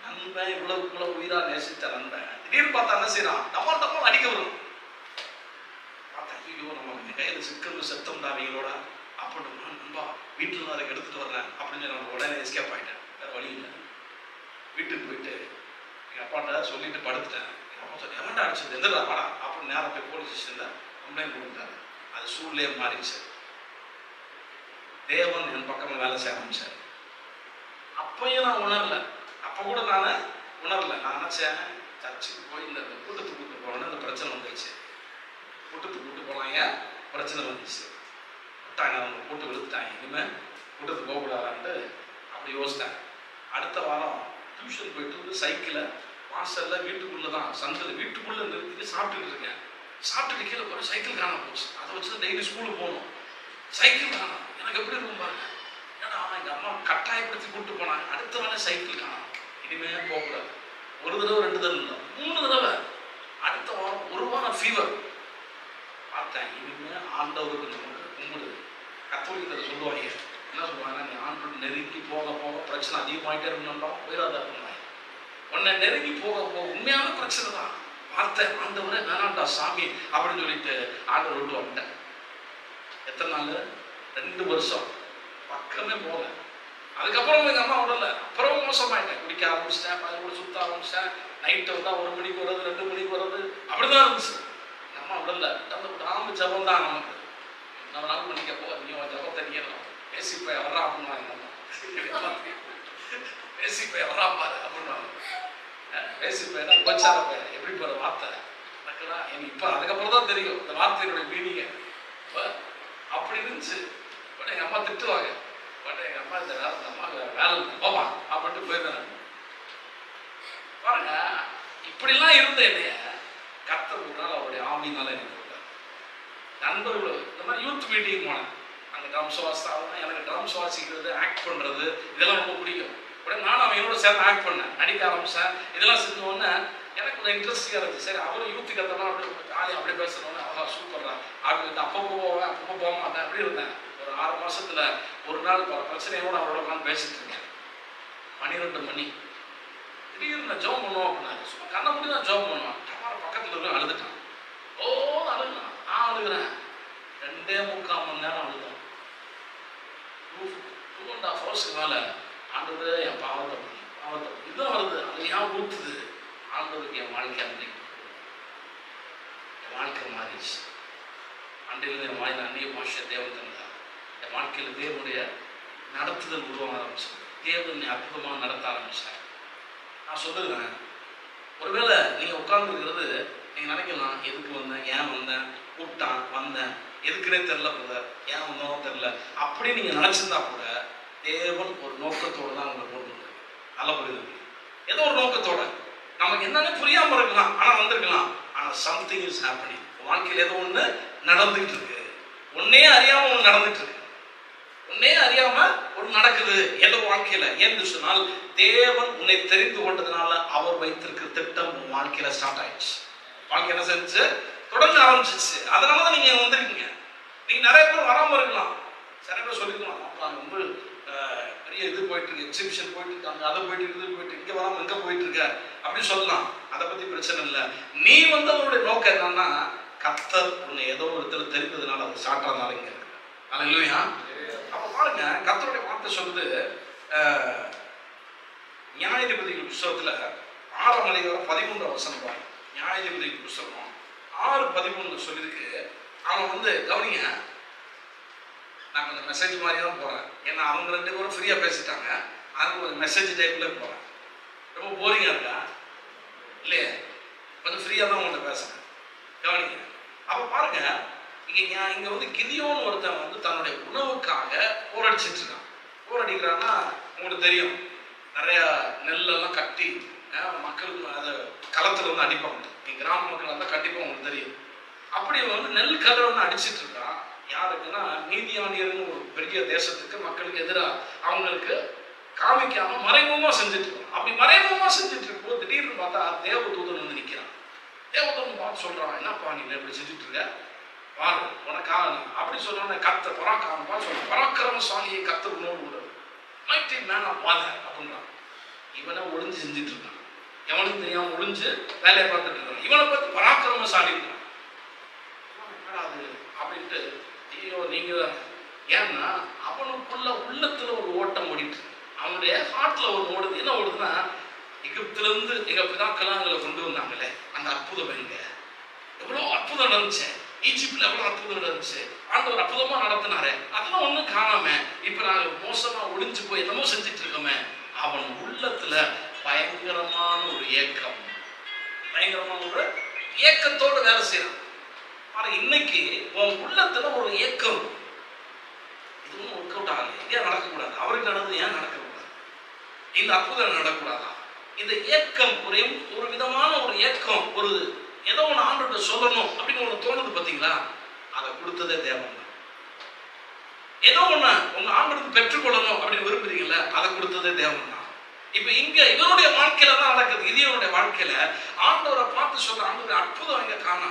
நண்பன் இவ்வளவு உயிரா நேசித்த நண்பன் திடீர்னு பார்த்தா என்ன செய்யறான், டம்மால் டம்மால் அடிக்க வரும். பார்த்தா ஐயோ நம்ம கையில சிக்கல் செத்தம் தாவிகளோட அப்படின்னா, நண்பா வீட்டில் நான் அதை எடுத்துட்டு வர்றேன் அப்படின்னு நான் உடனே எஸ்கேப் ஆகிட்டேன். வேறு வழி இல்லை. வீட்டுக்கு போயிட்டு எங்கள் அப்பாட்ட சொல்லிட்டு படுத்துட்டேன். எவன்டா அடிச்சது, எந்தடா வாடா அப்படின்னு நேரம் போய் போலீஸ் ஸ்டேஷனில் கம்ப்ளைண்ட் கொடுத்தாரு. அது சூழ்நிலையே மாறிடுச்சு. தேவன் என் பக்கம் வேலை செய்ய ஆரம்பிச்சார். அப்பயும் நான் உணரல, அப்போ கூட நான் உணரல. நான் நினச்சேன் சர்ச்சுக்கு போய் இந்த கூட்டத்துக்கு கூப்பிட்டு போனோன்னு இந்த பிரச்சனை வந்துடுச்சு. கூட்டத்துக்கு கூப்பிட்டு போனாங்க, பிரச்சனை வந்துச்சு, விட்டாங்க, அவங்க கூட்டு விழுத்துட்டாங்க, இனிமேல் கூட்டத்துக்கு போகக்கூடாதான்ட்டு அப்படி யோசித்தேன். அடுத்த வாரம் டியூஷன் போயிட்டு வந்து சைக்கிளை வாசல்ல வீட்டுக்குள்ளே தான் சந்தில் வீட்டுக்குள்ளே நிறுத்திட்டு சாப்பிட்டுட்டு இருக்கேன். சாப்பிட்டுட்டு கீழே போய் சைக்கிள் காணாம போச்சு. அதை வச்சு டெய்லி ஸ்கூலுக்கு போகணும். சைக்கிள் காணாம எனக்கு எப்படி இருக்கும் பாருங்க. ஏன்னா எங்கள் அம்மா கட்டாயப்படுத்தி கூப்பிட்டு போனாங்க. அடுத்த வேலை சைக்கிள் காணாம, இனிமே போகக்கூடாது. ஒரு தடவை 2 தடவை இல்லை 3 தடவை. அடுத்த வாரம் 1 வாரம் ஃபீவர். பார்த்தேன் இனிமே ஆண்டவருக்கு நமக்கு கும்பிடுது. கத்தோலிக்கத்தை சொல்லுவாங்க, என்ன சொல்லுவாங்க, நீ ஆண்டவருக்கு நெருங்கி போக போக பிரச்சனை அதிகமாகிட்டே இருக்கணும்டா, போயிடாத இருந்தாங்க. உன்னை நெருங்கி போக போக உண்மையான பிரச்சனை தான். பார்த்தேன் ஆண்டவரே வேணாண்டா சாமி அப்படின்னு சொல்லிட்டு ஆண்டவர் விட்டு வந்துட்டேன். எத்தனை நாள், 2 வருஷம் பக்கமே போகல. அதுக்கப்புறம் எங்கள் அம்மா விடல. அப்புறம் மோசமாயிட்டேன், குடிக்க ஆரம்பிச்சிட்டேன், அது கூட சுத்த ஆரம்பிச்சிட்டேன். நைட்டு வந்தால் 1 மணிக்கு வர்றது, 2 மணிக்கு வர்றது, அப்படிதான் இருந்துச்சு. எங்கள் அம்மா விடல. ஆரம்ப ஜபம் தான் நமக்கு. நம்ம 4 மணிக்கு போ, நீ ஜபத்தை நீங்கலாம் பேசிப்ப வர்றா அப்படின்னா எங்கள் அம்மா பேசிப்ப வர்றா பாரு அப்படின்னா பேசிப்பேன் உபச்சார பேர் எப்படி போகிற வார்த்தை எனக்குலாம் எனக்கு இப்போ அதுக்கப்புறம் தான் தெரியும் இந்த வார்த்தையினுடைய மீனிங்க. இப்போ அப்படி இருந்துச்சு. பட் எங்கள் அம்மா திட்டுவாங்க. பட் எங்கள் அம்மா இந்த நேரம் இந்த அம்மா வேலை போமா அப்படின்ட்டு போயிருந்தேன். பாருங்க, இப்படிலாம் இருந்த என்னைய கர்த்தர் ஒரு நாள் அவருடைய ஆவியினால எனக்கு கொடுத்தார். நண்பர்கள் இந்த மாதிரி யூத் மீட்டிங் போனேன். அங்கே ட்ரம்ஸ் வாசித்தாங்கன்னா எனக்கு ட்ரம்ஸ் வாசிக்கிறது, ஆக்ட் பண்ணுறது இதெல்லாம் ரொம்ப பிடிக்கும். உடனே நானும் அவன் என்னோட சேர்ந்து ஆக்ட் பண்ணேன், நடிக்க ஆரம்பிச்சேன். இதெல்லாம் செஞ்ச உடனே எனக்கு கொஞ்சம் இன்ட்ரெஸ்டிங்காக இருந்துச்சு. சரி அவரும் யூத்து கத்தெல்லாம் அப்படியே ஜாலியாக அப்படியே பேசுறோன்னு அவ்வளோ சூப்பர்றா அப்படின்னு அப்பப்போ போவேன், அப்பப்போ போக மாட்டேன், அப்படி இருந்தேன். ஒரு 6 மாசத்துல ஒரு நாள் பிரச்சனையோட அவரோட உட்காந்து பேசிட்டு இருக்கேன். 12 மணி திடீர்னு நான் ஜோம் பண்ணுவோம் அப்படின்னாரு. சும்மா கண்ணை மூடி தான் ஜோம் பண்ணுவான். பக்கத்தில் இருக்க அழுதுட்டான். ஓ அழுகுறான், நான் அழுகுறேன். 2.25 மணி நேரம் அழுதான். 2.5 ஹவர்ஸுக்கு மேலே ஆண்டவரே என் பாவத்தை இதுதான் வருது, அது ஏன் ஊற்றுது. ஆண்டவருக்கு என் வாழ்க்கை அன்றைக்கு என் வாழ்க்கை மாறிடுச்சு. அன்றையிலிருந்து என் வாயில் அந்நிய பாஷை தேவன் தந்தார். என் வாழ்க்கையில் தேவனுடைய நடத்துதல் உருவாக ஆரம்பிச்சு. தேவன் அற்புதமாக நடத்த ஆரம்பிச்சார். நான் சொல்லுவேன், ஒருவேளை நீங்கள் உட்கார்ந்துருக்கிறது நீங்கள் நினைக்கலாம், எதுக்கு வந்தேன், ஏன் வந்தேன், கூப்பிட்டான் வந்தேன், எதுக்குன்னே தெரில பிரதர், ஏன் வந்தோனோ தெரில, அப்படி நீங்கள் நினச்சிருந்தா கூட தேவன் ஒரு நோக்கத்தோடு தான் உங்களை கொண்டு வந்தார். நல்லா புரியுது. ஏதோ ஒரு நோக்கத்தோட நமக்கு என்னன்னு புரியாமல் இருக்கலாம், ஆனால் வந்திருக்கலாம். ஆனால் சம்திங் இஸ் ஹேப்பனிங். வாழ்க்கையில் ஏதோ ஒன்று நடந்துகிட்டு இருக்கு. ஒன்னே அறியாமல் ஒன்று நடந்துட்டு இருக்கு. உன்னே அறியாம ஒன்று நடக்குது எந்த வாழ்க்கையில. என்று சொன்னால் தேவன் உன்னை தெரிந்து கொண்டதுனால அவர் வைத்திருக்கிற திட்டம் உன் வாழ்க்கையில ஸ்டார்ட் ஆயிடுச்சு. வாழ்க்கை என்ன செஞ்சு தொடங்க ஆரம்பிச்சிச்சு. அதனாலதான் நீங்க வந்திருக்கீங்க. நீங்க நிறைய பேர் வராம இருக்கலாம், சில பேர் சொல்லிக்கலாம், ரொம்ப பெரிய இது போயிட்டு இருக்கு, எக்ஸிபிஷன் போயிட்டு இருக்காங்க, அதை போயிட்டு இருக்கு, இது போயிட்டு இங்க வராம எங்க போயிட்டு இருக்க அப்படின்னு சொல்லலாம். அதை பத்தி பிரச்சனை இல்லை. நீ அவருடைய நோக்கம் என்னன்னா, கர்த்தர் உன்னை ஏதோ ஒரு இடத்துல தெரிந்ததுனால அது ஸ்டார்ட் ஆனாலும் இங்க இருக்கு. அல்லேலூயா. அப்ப பாருங்க, கர்த்தருடைய வார்த்தை சொல்லுது, நியாயாதிபதிகள் புஸ்தகத்துல 6ஆம் அதிகாரம் 13ஆம் வசனம் பாருங்க. நியாயாதிபதிகள் புஸ்தகம் 6:13 சொல்லிருக்கு. அவன் கவனிங்க, நான் கொஞ்சம் மெசேஜ் மாதிரி தான் போறேன். ஏன்னா அவங்க 2 பேரும் ஃப்ரீயா பேசிட்டாங்க. அது கொஞ்சம் மெசேஜ் டைப்ல போறேன். ரொம்ப போரிங்கா இருக்கா இல்லையே? கொஞ்சம் ஃப்ரீயா தான் உங்கள்கிட்ட பேசுறேன். கவனிங்க. அப்ப பாருங்க, இங்க கிதியோன் ஒருத்தன் தன்னுடைய உணவுக்காக போராடிச்சிட்டு இருக்கான். போராடிக்கிறான்னா உங்களுக்கு தெரியும், நிறைய நெல்லெல்லாம் கட்டி மக்களுக்கு அதை களத்துல அடிப்பாங்க. கிராம மக்கள் தான் கண்டிப்பா உங்களுக்கு தெரியும். அப்படி நெல் கதிரை அடிச்சிட்டு இருக்கான். யாருக்குன்னா மீதியானியர்னு ஒரு பெரிய தேசத்துக்கு மக்களுக்கு எதிராக அவங்களுக்கு காமிக்காம மறைமுகமா செஞ்சுட்டு இருக்கான். அப்படி மறைமுகமா செஞ்சுட்டு இருக்கும்போது திடீர்னு பார்த்தா தேவதூதன் நிற்கிறான். தேவதூதன் பார்த்து சொல்றான், என்னப்பா நீங்க எப்படி செஞ்சுட்டு இருக்க, பாரு உனக்காக அப்படி சொல்றான். கத்த பராக்கிரமப்பா சொல்ற, பராக்கிரமசாலியை கத்த உணவு விடுறது, மைட்டி மேன் ஆஃப் வாதர் அப்படின்றான். இவனை ஒளிஞ்சு செஞ்சுட்டு இருக்கான். எவனுக்கு தெரியாம ஒளிஞ்சு வேலையை பார்த்துட்டு இருக்கான். இவனை பார்த்து பராக்கிரமசாலி அது அப்படின்ட்டு, ஐயோ நீங்க, ஏன்னா அவனுக்குள்ள உள்ளத்துல ஒரு ஓட்டம் ஓடிட்டு, அவனுடைய ஹார்ட்ல ஒரு ஓடுது. என்ன ஓடுதுன்னா, எகிப்துல இருந்து எங்க பிதாக்கெல்லாம் எங்களை கொண்டு வந்தாங்களே, அந்த அற்புதம் எங்க, எவ்வளவு அற்புதம் நடந்துச்சு, ஈஜிப்ட்ல எவ்வளவு அற்புதம் நடந்துச்சு, ஆண்டவர் அற்புதமா நடத்தினாரு, அதெல்லாம் ஒண்ணும் காணாம இப்ப நாங்க மோசமா ஒளிஞ்சு போய் என்னமோ செஞ்சுட்டு இருக்கோமே. அவன் உள்ளத்துல பயங்கரமான ஒரு ஏக்கம், பயங்கரமான ஒரு ஏக்கத்தோடு வேலை செய்யறான். ஆனா இன்னைக்கு உன் உள்ளத்துல ஒரு ஏக்கம், இதுவும் ஒர்க் அவுட் ஆகல, ஏன் நடக்கக்கூடாது, அவருக்கு நடந்தது ஏன் நடக்கக்கூடாது, இந்த அற்புதம் நடக்கக்கூடாதா, இந்த ஏக்கம் ஒரு விதமான ஒரு ஏக்கம், ஒரு ஏதோ ஒன்று ஆண்டவர்கிட்ட சொல்லணும் அப்படின்னு ஒன்று தோணுது பார்த்தீங்களா, அதை கொடுத்ததே தேவன் தான். ஏதோ ஒன்று உங்க ஆண்டவருக்கு பெற்றுக்கொள்ளணும் அப்படின்னு விரும்புறீங்களா, அதை கொடுத்ததே தேவன் தான். இப்ப இங்க இவனுடைய வாழ்க்கையில தான் நடக்குது. இதனுடைய வாழ்க்கையில ஆண்டவரை பார்த்து சொல்ற, ஆண்டவருடைய அற்புதம் இங்க காணா,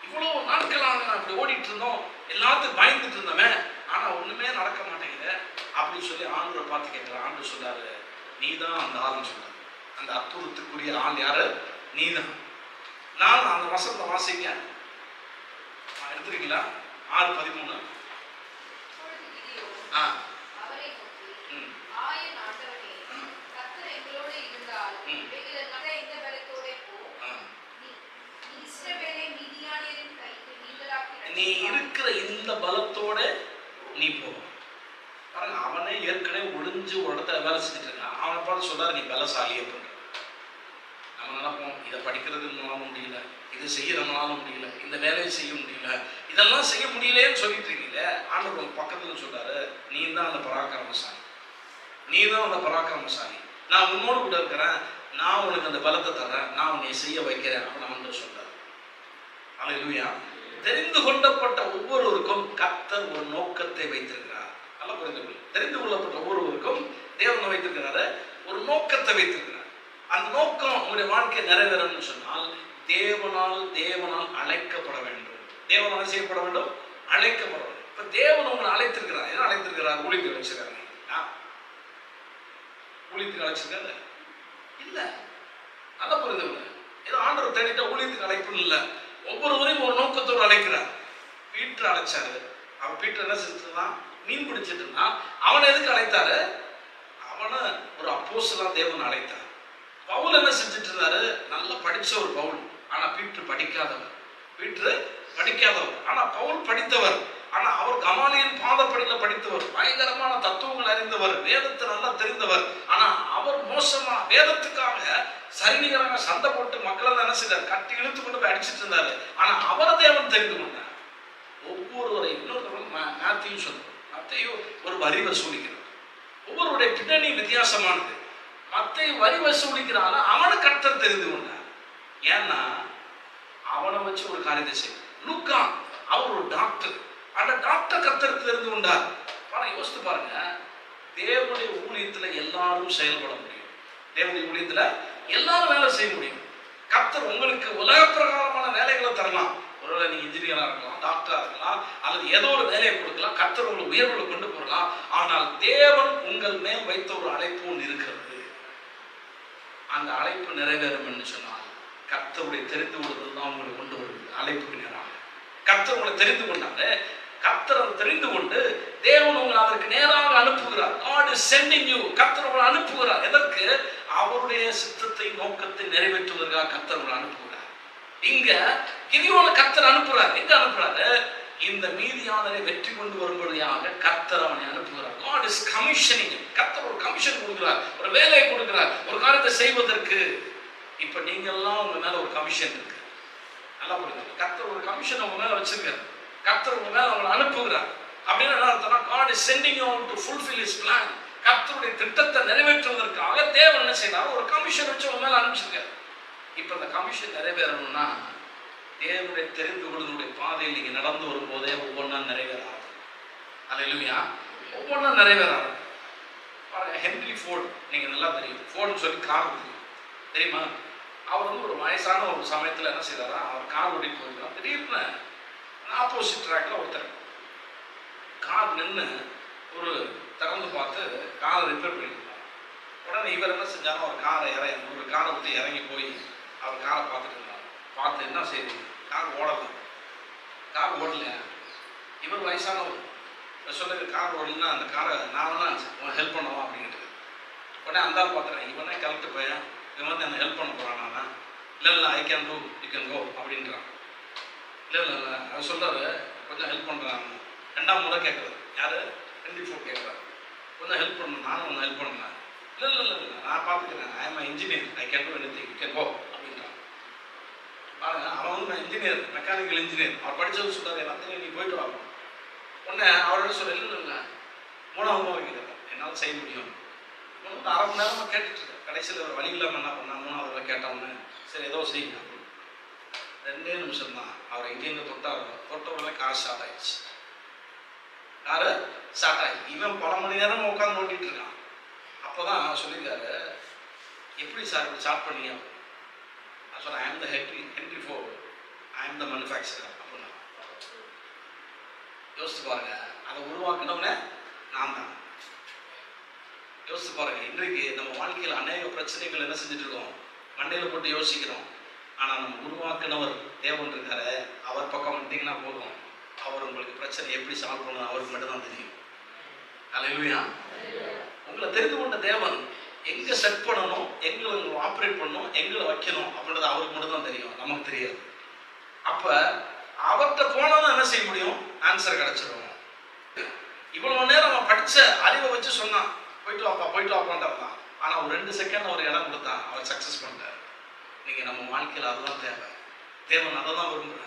இவ்வளவு நாட்களாக அப்படி ஓடிட்டு இருந்தோம், எல்லாத்துக்கும் பயந்துட்டு இருந்தோமே, ஆனா ஒண்ணுமே நடக்க மாட்டேங்குது அப்படின்னு சொல்லி ஆண்டவரை பார்த்து கேட்கிறார். ஆண்டவர் சொல்றாரு, நீதான் அந்த ஆள்னு சொல்றாரு. அந்த அற்புதத்துக்குரிய ஆள் யாரு? நீதான். நான் அந்த வசனத்தை வாசிங்க, எடுத்துருக்கீங்களா? 6:13. நீ இருக்கிற இந்த பலத்தோட நீ போ. பாருங்க, அவனே ஏற்கனவே ஒளிஞ்சு ஒரு இடத்துல வேலை செஞ்சுட்டு இருக்கான். அவனை பார்த்து சொல்றாரு, நீ பலசாலியே பண்ற. நம்ம நினைப்போம், இதை படிக்கிறது நம்மளால முடியல, இதை செய்ய நம்மளால முடியல, இந்த வேலையை செய்ய முடியல, இதெல்லாம் செய்ய முடியலன்னு சொல்லிட்டு இருக்கீங்களே. ஆண்டவர் பக்கத்துல சொல்றாரு, நீ தான் அந்த பராக்கிரமசாலி, நீ தான் அந்த பராக்கிரமசாலி, நான் உன்னோடு கூட இருக்கிறேன், நான் உனக்கு அந்த பலத்தை தர்றேன், நான் உன்னை செய்ய வைக்கிறேன் அப்படின்னு ஆண்டவர் சொல்றாரு. அல்லேலூயா. தெரிந்து கொள்ளப்பட்ட ஒவ்வொருவருக்கும் கர்த்தர் ஒரு நோக்கத்தை வைத்திருக்கிறார். நல்லா புரிந்து கொள்ளுங்கள். தெரிந்து கொள்ளப்பட்ட ஒவ்வொருவருக்கும் தேவன் வைத்திருக்கிறாரு, ஒரு நோக்கத்தை வைத்திருக்கிறார். அந்த நோக்கம் உங்களுடைய வாழ்க்கை நிறைவேறணும்னு சொன்னால் தேவனால் அழைக்கப்பட வேண்டும். தேவனால் செய்யப்பட வேண்டும், அழைக்கப்பட வேண்டும். இப்ப தேவன் உங்களை அழைத்திருக்கிறார். என்ன அழைத்திருக்கிறார்? ஊழியத்துக்கு அழைச்சிருக்காரு. ஊழியத்துக்கு அழைச்சிருக்காரு இல்ல, நல்ல புரிந்து. ஏதோ ஆண்டவர் தேடிட்ட ஊழியத்துக்கு அழைப்புன்னு இல்லை, ஒவ்வொருவரையும் ஒரு நோக்கத்தோடு அழைக்கிறார். பீட்டர் அழைச்சாரு. அவன் பீட்டர் என்ன செஞ்சுருந்தான்? மீன் பிடிச்சிட்டு இருந்தான். அவனை எதுக்கு அழைத்தாரு? அவனை ஒரு அப்போஸ்தலனா தேவன் அழைத்தார். பவுல் என்ன செஞ்சுட்டு இருந்தாரு? நல்லா படிச்ச ஒரு பவுல், ஆனா பீட்டர் படிக்காதவர். ஆனா பவுல் படித்தவர். ஆனா அவர் கமாலியின் பாதப்படியில படித்தவர், பயங்கரமான தத்துவங்கள் அறிந்தவர், வேதத்தை நல்லா தெரிந்தவர். ஆனா அவர் மோசமா வேதத்துக்காக சரிநிகராக சண்டை போட்டு மக்களை என்ன செய்தார்? கட்டி இழுத்து கொண்டு போய் அடிச்சிட்டு இருந்தாரு. ஆனா அவரை தேவன் தெரிந்து கொண்டார். ஒவ்வொருவரை இன்னொரு மேத்யூ சொல்றார். மத்தேயு ஒரு வரி வசூலிக்கிறார். ஒவ்வொருடைய பின்னணி வித்தியாசமானது. மத்தேயு வரி வசூலிக்கிறால அவனை கர்த்தர் தெரிந்து கொண்டார். ஏன்னா அவனை வச்சு ஒரு காரியத்தை செய்ய. லூக்கா அவர் ஒரு டாக்டர், அந்த டாக்டர் கர்த்தர் தெரிந்து கொண்டார். ஆனா யோசித்து பாருங்க, தேவனுடைய ஊழியத்துல எல்லாரும் செயல்பட முடியும். தேவனுடைய ஊழியத்துல எல்லாரும் வேலை செய்ய முடியும். கர்த்தர் உங்களுக்கு உலக பிரகாரமான வேலைகளை தரலாம். ஒருவேளை நீங்க இன்ஜினியரா இருக்கலாம், டாக்டரா இருக்கலாம், அல்லது ஏதோ ஒரு வேலையை கொடுக்கலாம். கர்த்தர் உங்களை உயர்வுல கொண்டு போகலாம். ஆனால் தேவன் உங்கள் மேல் வைத்த ஒரு அழைப்பு ஒன்று இருக்கிறது. அந்த அழைப்பு நிறைவேறும் என்று சொன்னால் கர்த்தருடைய தெரிந்து கொள்வது தான் உங்களை கொண்டு வருது அழைப்புக்கு நேராக. கர்த்தர் உங்களை தெரிந்து கொண்டாரு. கர்த்தர் அதை தெரிந்து கொண்டு தேவன் உங்களை அதற்கு நேராக அனுப்புகிறார். God is sending you. கர்த்தர் உங்களை அனுப்புகிறார். எதற்கு? அவருடைய சித்தத்தை நோக்கத்தை நிறைவேற்றுவதற்காக கர்த்தர் உங்களை அனுப்புகிறார். இங்க கிதியோனை கர்த்தர் அனுப்புறார். எங்க அனுப்புறாரு? இந்த மீதியானரை வெற்றி கொண்டு வரும்படியாக கர்த்தர் அவனை அனுப்புகிறார். God is commissioning. கர்த்தர் ஒரு கமிஷன் கொடுக்கிறார், ஒரு வேலையை கொடுக்கிறார், ஒரு காரியத்தை செய்வதற்கு. இப்ப நீங்க எல்லாம் உங்க மேல ஒரு கமிஷன் இருக்கு. நல்லா புரியுது. கர்த்தர் ஒரு கமிஷன் உங்க மேல வச்சிருக்காரு. கர்த்தர் உங்க மேல அவங்களை அனுப்புகிறார். அப்படின்னு என்ன அர்த்தம்னா, God is sending you to fulfill his plan. கர்த்தருடைய திட்டத்தை நிறைவேற்றுவதற்காக தேவன் என்ன செய்யறாரு? ஒரு கமிஷன் வச்சு உங்க மேல அனுப்பிச்சிருக்காரு. இப்ப இந்த கமிஷன் நிறைவேறணும்னா தேவனுடைய தெரிந்து கொள்ளுடைய பாதையில் நீங்க நடந்து வரும்போதே ஒவ்வொன்றா நிறைவேறாது. அல்லேலூயா. ஒவ்வொன்றா நிறைவேறாது. பாருங்க, ஹென்ரி ஃபோர்டு நீங்க நல்லா தெரியும். ஃபோர்டுன்னு சொல்லி கார் தெரியுமா? அவர் வந்து ஒரு வயசான ஒரு சமயத்தில் என்ன செய்தாரா? அவர் கார் ஓட்டிட்டு போயிருக்கார். திடீர்னு ஆப்போசிட் ட்ராக்ல ஒருத்தர் கார் நின்று ஒரு திறந்து பார்த்து காரை ரிப்பேர் பண்ணியிருந்தார். உடனே இவர் என்ன செஞ்சாலும் அவர் காரை விட்டு இறங்கி போய் அவர் காரை பார்த்துட்டு இருந்தார். பார்த்து என்ன செய்யுது? கார் ஓடல. இவர் வயசானவர் சொல்லுங்க, கார் ஓடலன்னா அந்த காரை நான் வேணா ஹெல்ப் பண்ணவா அப்படின்ட்டு. உடனே அந்த பார்த்துறேன், இவனே கரெக்டு பையன், இவன் வந்து என்ன ஹெல்ப் பண்ண போறான். நான் இல்லை I can do, you can go அப்படின்றான். இல்லை அவர் சொல்றாரு, கொஞ்சம் ஹெல்ப் பண்றாங்க. ரெண்டாம் முறை கேட்குறது யாரு? ஹென்ரி ஃபோர்டு கேட்குறாரு, கொஞ்சம் ஹெல்ப் பண்ணணும், நானும் ஒன்று ஹெல்ப் பண்ணேன். இல்லை நான் பார்த்துக்கிறேன், I am engineer, I can do anything, you can go அப்படின்றான். பாருங்க, அவன் வந்து இன்ஜினியர், மெக்கானிக்கல் இன்ஜினியர், அவர் படிச்சது சொல்றாரு, எல்லாத்தையும் நீ போயிட்டு வாங்க. உடனே அவரோட சொல்ல, இல்லை மூணாவது முறை கேட்குறேன், என்னால் செய்ய முடியும். வந்து அரை மணி நேரமாக கேட்டுட்டு இருக்கேன். கடைசியில் ஒரு வழி இல்லாமல் என்ன பண்ணா, மூணாவது கேட்டவொன்னு சரி ஏதோ செய்யுங்க. 2 நிமிஷம் தான். அவர் எங்கெங்க தொட்டவுடனே கார் ஸ்டார்ட் ஆயிடுச்சு. இவன் பல மணி நேரம் உட்காந்து ஓட்டிட்டு இருக்கான். அப்போதான் சொல்லியிருக்காரு, எப்படி சார் இப்படி ஸ்டார்ட் பண்ணீங்க? நான் சொன்னேன், I am the Henry Ford, I am the manufacturer அப்படின்னா. யோசிச்சு பாருங்க, அதை உருவாக்கினவனே நான் தான். யோசிச்சு பாருங்க, இன்றைக்கு நம்ம வாழ்க்கையில் அநேக பிரச்சனைகள் என்ன செஞ்சுட்டு இருக்கோம்? மண்டையில் போட்டு யோசிக்கிறோம். ஆனால் நம்ம உருவாக்குனவர் தேவன் இருக்காரு, அவர் பக்கம் வந்தீங்கன்னா போதும், அவர் உங்களுக்கு பிரச்சனை எப்படி சால்வ் பண்ணணும் அவருக்கு மட்டும்தான் தெரியும். அல்லேலூயா. உங்களை தெரிந்து கொண்ட தேவன் எங்கே செட் பண்ணணும், எங்களை ஆப்ரேட் பண்ணணும், எங்களை வைக்கணும் அப்படின்றது அவருக்கு மட்டும்தான் தெரியும், நமக்கு தெரியாது. அப்போ அவர்கிட்ட போனால் என்ன செய்ய முடியும்? ஆன்சர் கிடைச்சிடும். இவ்வளோ நேரம் அவன் படித்த அறிவை வச்சு சொன்னான், போயிட்டு வாப்பான்றான். ஆனால் ஒரு 2 செகண்ட் அவர் இடம் கொடுத்தான், அவர் சக்ஸஸ் பண்ணிட்டார். நீங்கள் நம்ம வாழ்க்கையில் அதுதான் தேவை. தேவன் அதை தான் விரும்புகிறேன்.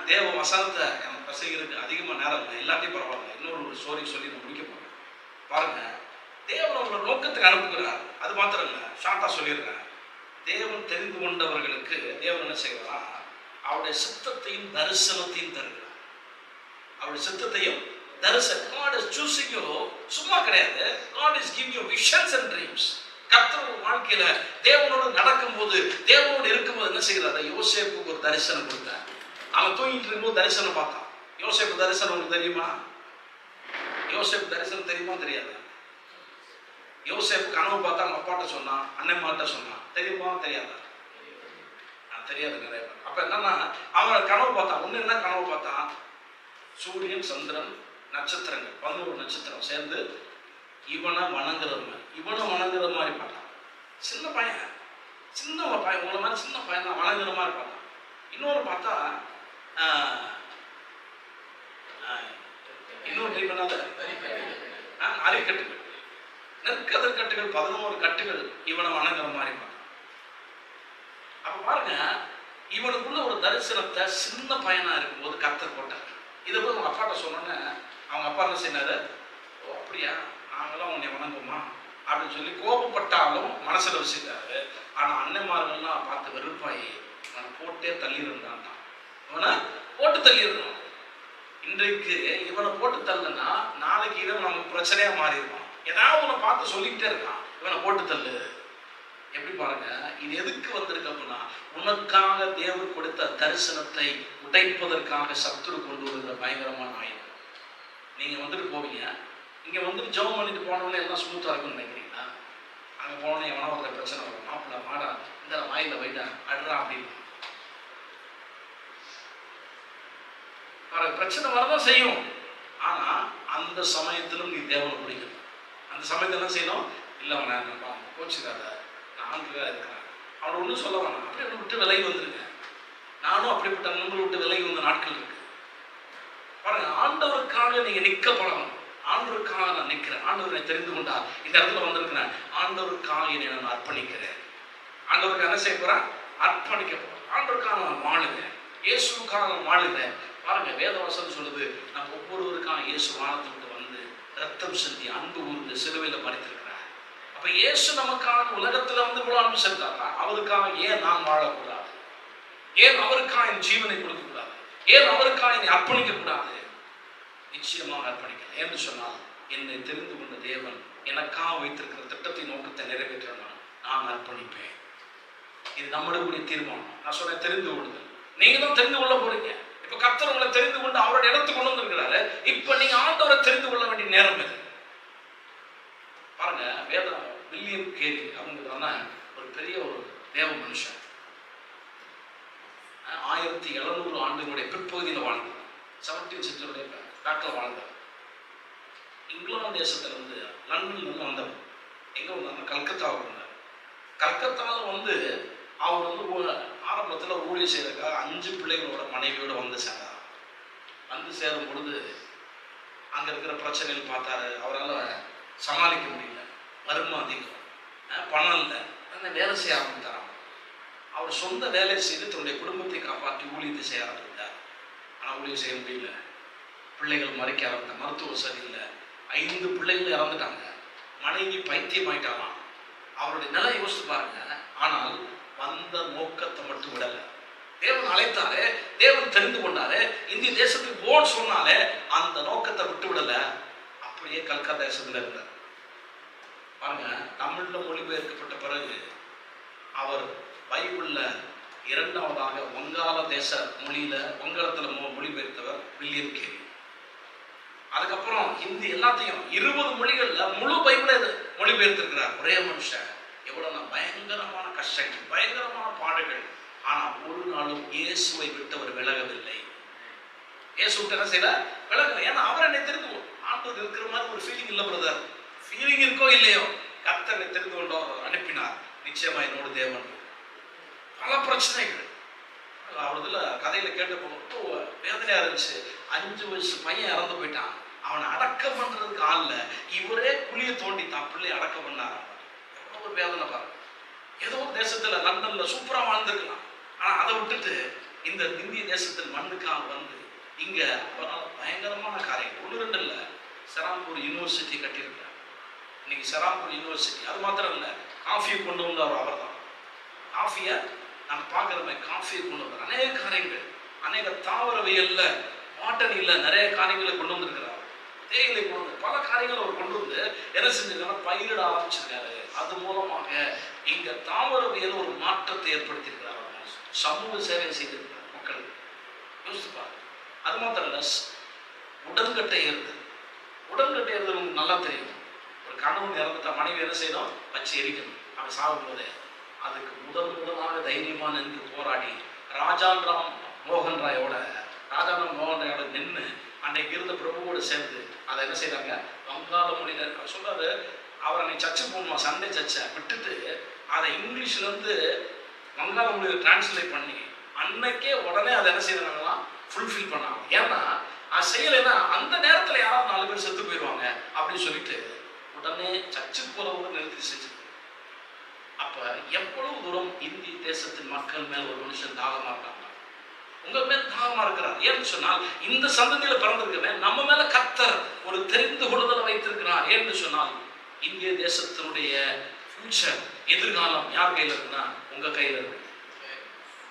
தேவ வசனத்தை எனக்கு பசங்களுக்கு அதிகமாக நேரம் இல்லை, எல்லாத்தையும் பரவாயில்ல. இன்னொரு ஸ்டோரி சொல்லி நான் முடிக்க போகிறேன். பாருங்க, தேவன் உங்களை நோக்கத்துக்கு அனுப்புகிறார். அது மாத்திரம் இல்லை, ஷார்ட்டாக சொல்லிடுறேன். தேவன் தெரிந்து கொண்டவர்களுக்கு தேவன் என்ன செய்வாரா? அவருடைய சித்தத்தையும் தரிசனத்தையும் தருகிறார். அவருடைய சித்தத்தையும் God is choosing you. சும்மா கிடையாது. God is giving you visions and dreams. கர்த்தர் வாழ்க்கையில தேவனோடு நடக்கும்போது, தேவனோடு இருக்கும்போது என்ன செய்யறாரு? யோசேப்புக்கு ஒரு தரிசனம் கொடுத்தார். அவன் தூங்கிட்டு இருக்கும்போது தரிசனம் பார்த்தான். யோசேப்பு தரிசனம் உங்களுக்கு தெரியுமா? யோசேப்பு தரிசனம் தெரியுமா தெரியாதா? யோசேப்பு கனவு பார்த்தா அவங்க அப்பாட்ட சொன்னான், அண்ணன்மாட்ட சொன்னான். தெரியுமா தெரியாதா? தெரியாது நிறைய பேர். அப்ப என்னன்னா அவன் கனவு பார்த்தான். ஒண்ணு என்ன கனவு பார்த்தான்? சூரியன், சந்திரன், நட்சத்திரங்கள் 11 நட்சத்திரம் சேர்ந்து இவனை வணங்குற மாதிரி பார்த்தான். சின்ன பையன் உங்களை மாதிரி சின்ன பையன் தான் வணங்குற மாதிரி பார்த்தான். இன்னொரு பார்த்தா அரிக்கட்டுகள், நெற்கதிர் கட்டுகள் 11 கட்டுகள் இவனை வணங்குற மாதிரி பார்த்தான். அப்ப பாருங்க, இவனுக்குள்ள ஒரு தரிசனத்தை சின்ன பையனா இருக்கும்போது கர்த்தர் போட்டார். இதை போய் அவங்க அப்பாட்ட சொன்னோன்னே அவங்க அப்பா என்ன செய்யறாரு? ஓ அப்படியா, நாங்களாம் உன்னை வணங்குமா அப்படின்னு சொல்லி கோபப்பட்டாலும் மனசுல வச்சுட்டாரு. ஆனா அண்ணன்மார்கள்லாம் பார்த்து வெறுப்பாயி அவனை போட்டே தள்ளியிருந்தான். இவனை போட்டு தள்ளிடணும். இன்றைக்கு இவனை போட்டு தள்ளுனா நாளைக்கு இவன் நமக்கு பிரச்சனையா மாறிடுவான். ஏதாவது ஒன்று பார்த்து சொல்லிக்கிட்டே இருக்கான், இவனை போட்டு தள்ளு. எப்படி பாருங்க, இது எதுக்கு வந்திருக்கு அப்படின்னா, உனக்காக தேவன் கொடுத்த தரிசனத்தை உடைப்பதற்காக சத்துரு கொண்டு வருகிற பயங்கரமான ஆயுதம். நீங்க வந்துட்டு போவீங்க, இங்க வந்துட்டு ஜெபம் பண்ணிட்டு போனோடனே எல்லாம் ஸ்மூத்தா இருக்கும்னு நினைக்கிறீங்களா? அங்க போனோடனே எவனா ஒரு பிரச்சனை வரும். மாப்பிள்ள மாடா இந்த வாயில வைடா அடுறா அப்படின்னு பிரச்சனை வரதான் செய்யும். ஆனா அந்த சமயத்திலும் நீ தேவனை பிடிக்கணும். அந்த சமயத்துல என்ன செய்யணும்? இல்ல வேணாம், கோச்சுக்காத, நான் ஆண்டுகளாக இருக்கிறேன், அவனை ஒன்றும் சொல்ல வேணாம், அப்படி என்னை விட்டு விலகி வந்துருக்கேன். நானும் அப்படிப்பட்ட நண்பர்களை விட்டு விலகி வந்த நாட்கள் இருக்கு. பாருங்க, ஆண்டவருக்காக நீங்க நிற்க பழகணும். ஆண்டவருக்காக நான் நிற்கிறேன், ஆண்டவரை தெரிந்து கொண்டா இந்த இடத்துல வந்திருக்கிறேன், ஆண்டவருக்காக என்னை நான் அர்ப்பணிக்கிறேன். ஆண்டவருக்காக என்ன செய்ய போறேன்? அர்ப்பணிக்க போறேன். ஆண்டவருக்காக நான் வாழுகிறேன், இயேசுக்காக நான் வாழுகிறேன். பாருங்க, வேதவசனம் சொல்லுது, நம்ம ஒவ்வொருவருக்காக இயேசு வானத்தை விட்டு வந்து ரத்தம் சிந்தி அன்பு கூர்ந்து சிலுவையில மறித்திருக்கிறார். அப்ப இயேசு நமக்காக உலகத்துல வந்து இவ்வளவு அன்பு செலுத்தாரா, அவருக்காக ஏன் நாம் வாழக்கூடாது? ஏன் அவருக்காக என் ஜீவனை கொடுக்க கூடாது? ஏன் அவருக்காக என்னை அர்ப்பணிக்க கூடாது? நிச்சயமாக அர்ப்பணிக்கிறேன். என்று சொன்னால், என்னை தெரிந்து கொண்ட தேவன் எனக்காக வைத்திருக்கிற திட்டத்தை நோக்கத்தை நிறைவேற்றணும், நான் அர்ப்பணிப்பேன். இது நம்மளுடைய தீர்மானம். நான் சொன்னேன், தெரிந்து கொள்ளுதல். நீங்க தான் தெரிந்து கொள்ள போறீங்க. இப்ப கர்த்தர் உங்களை தெரிந்து கொண்டு அவரோட இடத்துக்கு கொண்டு வந்திருக்கிறாரு. இப்ப நீங்க ஆண்டவரை தெரிந்து கொள்ள வேண்டிய நேரம் இது. பாருங்க, வேதம் வில்லியம் கேரி அவங்க ஒரு பெரிய ஒரு தேவ மனுஷன். 1700 ஆண்டுகளுடைய பிற்பகுதியில் வாழ்ந்தார். 17th century பேக்கில் வாழ்ந்தார். இங்கிலாந்து தேசத்துல இருந்து, லண்டன்ல இருந்து வந்தவர். எங்க வந்தார்? கல்கத்தாவுக்கு வந்தார். கல்கத்தாவில் வந்து அவர் வந்து ஆரம்பத்தில் ஊழியர் செய்யறதுக்காக 5 பிள்ளைகளோட மனைவியோட வந்து சேர்ந்தார். வந்து சேரும் பொழுது அங்க இருக்கிற பிரச்சனைகள் பார்த்தாரு. அவரால் சமாளிக்க முடியல. வருமானம் அதிகம், பணம் இல்லை, வேலை செய்ய ஆரம்பித்தார். அவர் சொந்த வேலை செய்து தன்னுடைய குடும்பத்தை காப்பாற்றி ஊழியத்தை செய்ய ஆரம்பித்தார். ஆனால் ஊழியம் செய்ய முடியல. பிள்ளைகள் மறைக்க ஆரம்பித்தார். மருத்துவ வசதி இல்லை. 5 பிள்ளைகள் இறந்துட்டாங்க. மனைவி பைத்தியம் ஆயிட்டாலாம். அவருடைய நிலை யோசித்து பாருங்க. ஆனால் வந்த நோக்கத்தை மட்டும் விடல. தேவன் அழைத்தாரு, தேவன் தெரிந்து கொண்டாரு, இந்திய தேசத்துக்கு போன்னு சொன்னாலே அந்த நோக்கத்தை விட்டு விடல. அப்படியே கல்கத்தா தேசத்துல இருந்தார். பாருங்க, தமிழ்ல மொழிபெயர்க்கப்பட்ட பிறகு அவர் பைபிள்ல 2வதாக வங்காள தேச மொழியில வங்காளத்துல மொழிபெயர்த்தவர் வில்லியம் கேரி. அதுக்கப்புறம் ஹிந்தி எல்லாத்தையும் 20 மொழிகள்ல முழு பைபிளை மொழிபெயர்த்திருக்கிறார் ஒரே மனுஷன். எவ்வளவு பயங்கரமான கஷ்டங்கள், பயங்கரமான பாடுகள். ஆனா ஒரு நாளும் இயேசுவை விட்டவர் விலகவில்லை. இயேசு விட்டு என்ன செய்யல? விலகல. ஏன்னா அவர் என்னை தெரிந்து ஆண்டவர் இருக்கிற மாதிரி ஒரு ஃபீலிங் இல்லை பிரதர். ஃபீலிங் இருக்கோ இல்லையோ, கர்த்தரை தெரிந்து கொண்டவர் அனுப்பினார். நிச்சயமா என்னோட தேவன். பல பிரச்சனைகள் அவரதுல கதையில கேட்ட போது வேதனையா இருந்துச்சு. 5 வயசு பையன் இறந்து போயிட்டான். அவனை அடக்கம் பண்றதுக்கு ஆள்ல, இவரே குழிய தோண்டி தான் பிள்ளை அடக்கம் பண்ணார். எவ்வளவு ஒரு வேதனை பாருங்க. ஏதோ ஒரு தேசத்துல லண்டன்ல சூப்பரா வாழ்ந்துருக்கலாம். ஆனா அதை விட்டுட்டு இந்த இந்திய தேசத்தில் மண்ணுக்காக வந்து இங்க அவரால் பயங்கரமான காரியங்கள் 1-2 இல்ல. செராம்பூர் யூனிவர்சிட்டி கட்டியிருக்கிறார். இன்னைக்கு செராம்பூர் யூனிவர்சிட்டி அது மாத்திரம் இல்ல, காஃபியை கொண்டு வந்தவர் அவர் தான். காஃபியை நம்ம பார்க்குறோமே, காஃபியை கொண்டு வந்தார். அநேக காரியங்கள், அநேக தாவரவியல்ல, பாட்டனியில் நிறைய காரியங்களை கொண்டு வந்திருக்கிறார். தேயிலை கொண்டு வந்து பல காரியங்கள் அவர் கொண்டு வந்து என்ன செஞ்சிருக்காங்க, பயிரிட ஆரம்பிச்சிருக்காரு. அது மூலமாக இங்க தாவரவியல் ஒரு மாற்றத்தை ஏற்படுத்தியிருக்கிறார். சமூக சேவை செய்திருக்கிறார் மக்களுக்கு. யோசிப்பார். அது மாத்திரம் இல்ல, உடன்கட்டை ஏறுதல். உடன்கட்டை ஏறுதல் உங்களுக்கு நல்லா தெரியும். ஒரு கணவன் இறந்துட்டா மனைவி என்ன செய்யணும், வச்சு எரிக்கணும். அவன் சாகும் போதே அதுக்கு முதலாக தைரியமா நின்று போராடி ராஜாராம் மோகன் ராயோட நின்று அன்னைக்கு இருந்த பிரபுவோடு சேர்ந்து அதை என்ன செய்யறாங்க, வங்காள மொழியில சொல்றாரு. அவர் அன்னைக்கு சர்ச்சை போகணுமா, சண்டே சர்ச்சை விட்டுட்டு அதை இங்கிலீஷ்ல இருந்து வங்காள மொழியில டிரான்ஸ்லேட் பண்ணி அன்னைக்கே உடனே அதை என்ன செய்யறாங்களாம், ஃபுல்ஃபில் பண்ணாங்க. ஏன்னா அது செய்யலைன்னா அந்த நேரத்துல யாராவது 4 பேர் செத்து போயிடுவாங்க அப்படின்னு சொல்லிட்டு உடனே சர்ச்சுக்கு போறவங்க நிறுத்தி செஞ்சு. அப்ப எவ்வளவு தூரம் இந்திய தேசத்தின் மக்கள் மேல் ஒரு மனுஷன் தாகமா இருக்காங்க, உங்க மேல் தாகமா இருக்கிறார். ஏன்னு சொன்னால் இந்த சந்ததியில பிறந்திருக்கிறேன், நம்ம மேல கர்த்தர் ஒரு தெரிந்து கொள்ளுதலை வைத்திருக்கிறார். ஏன்னு சொன்னால் இந்திய தேசத்தினுடைய ஃபியூச்சர், எதிர்காலம் யார் கையில இருக்குன்னா உங்க கையில இருக்கு.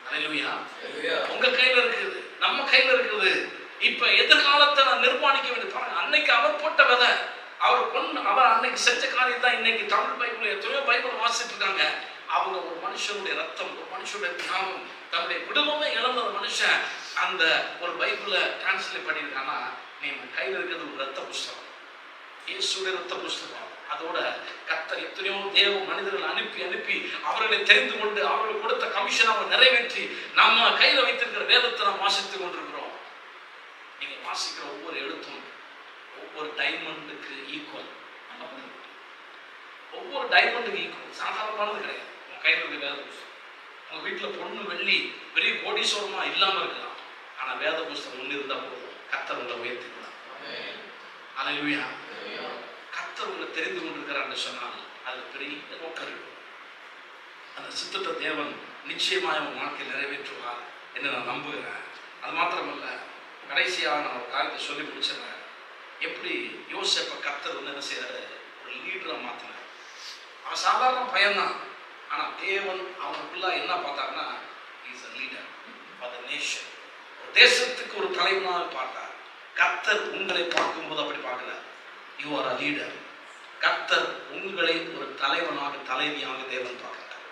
அல்லேலூயா. உங்க கையில இருக்குது, நம்ம கையில இருக்குது. இப்ப எதிர்காலத்தை நான் நிர்மாணிக்க வேண்டிய பாருங்க. அன்னைக்கு அவர் போட்ட விதை, அவர் அன்னைக்கு செஞ்ச காரியம் தான் இன்னைக்கு தமிழ் பைபிள் எத்தனையோ பைபிள் வாசிட்டு இருக்காங்க. அவங்க ஒரு மனுஷனுடைய ரத்தம், ஒரு மனுஷனுடைய தியாகம், தன்னுடைய குடும்பமே இழந்த ஒரு மனுஷன் அந்த ஒரு பைபிளை டிரான்ஸ்லேட் பண்ணியிருக்காங்கன்னா நீங்க கையில் இருக்கிறது ஒரு ரத்த புஸ்தகம், இயேசுடைய ரத்த புஸ்தகம். அதோட கர்த்தர் எத்தனையோ தேவ மனிதர்கள் அனுப்பி அவர்களை தெரிந்து கொண்டு அவர்கள் கொடுத்த கமிஷன் அவங்க நிறைவேற்றி நம்ம கையில வைத்திருக்கிற வேதத்தை நாம் வாசித்துக் கொண்டிருக்கிறோம். நீங்க வாசிக்கிற ஒவ்வொரு எழுத்தும் ஒவ்வொரு டைமண்டுக்கு ஈக்குவல். ஒவ்வொரு டைமண்டுக்கு ஈக்குவல். சாதாரணமானது கிடையாது. உங்க கையில் இருக்க வேத புஸ்தகம், உங்க வீட்டுல பொண்ணு வெள்ளி பெரிய கோடீஸ்வரமா இல்லாம இருக்கலாம், ஆனா வேத புஸ்தகம் ஒண்ணு இருந்தா போதும், கர்த்தர் உங்களை உயர்த்திக்கலாம். அல்லேலூயா. கர்த்தர் உங்களை தெரிந்து கொண்டிருக்கிறான்னு சொன்னால் அது பெரிய நோக்கம் இருக்கு. அந்த சித்தத்தை தேவன் நிச்சயமாக உங்க வாழ்க்கையில் நிறைவேற்றுவார் என்று நான் நம்புகிறேன். அது மாத்திரமல்ல, கடைசியாக நான் ஒரு காரியத்தை சொல்லி முடிச்சிடறேன். எப்படி யோசேப்பை கர்த்தர் வந்து என்ன செய்யறாரு, ஒரு லீடரா மாத்தினார். அவன் சாதாரண பையன்தான், ஆனா தேவன் அவனுக்குள்ள என்ன பார்த்தாருன்னா, is a leader for the nation. ஒரு தேசத்துக்கு ஒரு தலைவனாக பார்த்தார். கர்த்தர் உங்களை பார்க்கும்போது அப்படி பார்க்கல, யூ ஆர் a leader. கர்த்தர் உங்களை ஒரு தலைவனாக தலைவியாக தேவன் பார்க்கிறார்.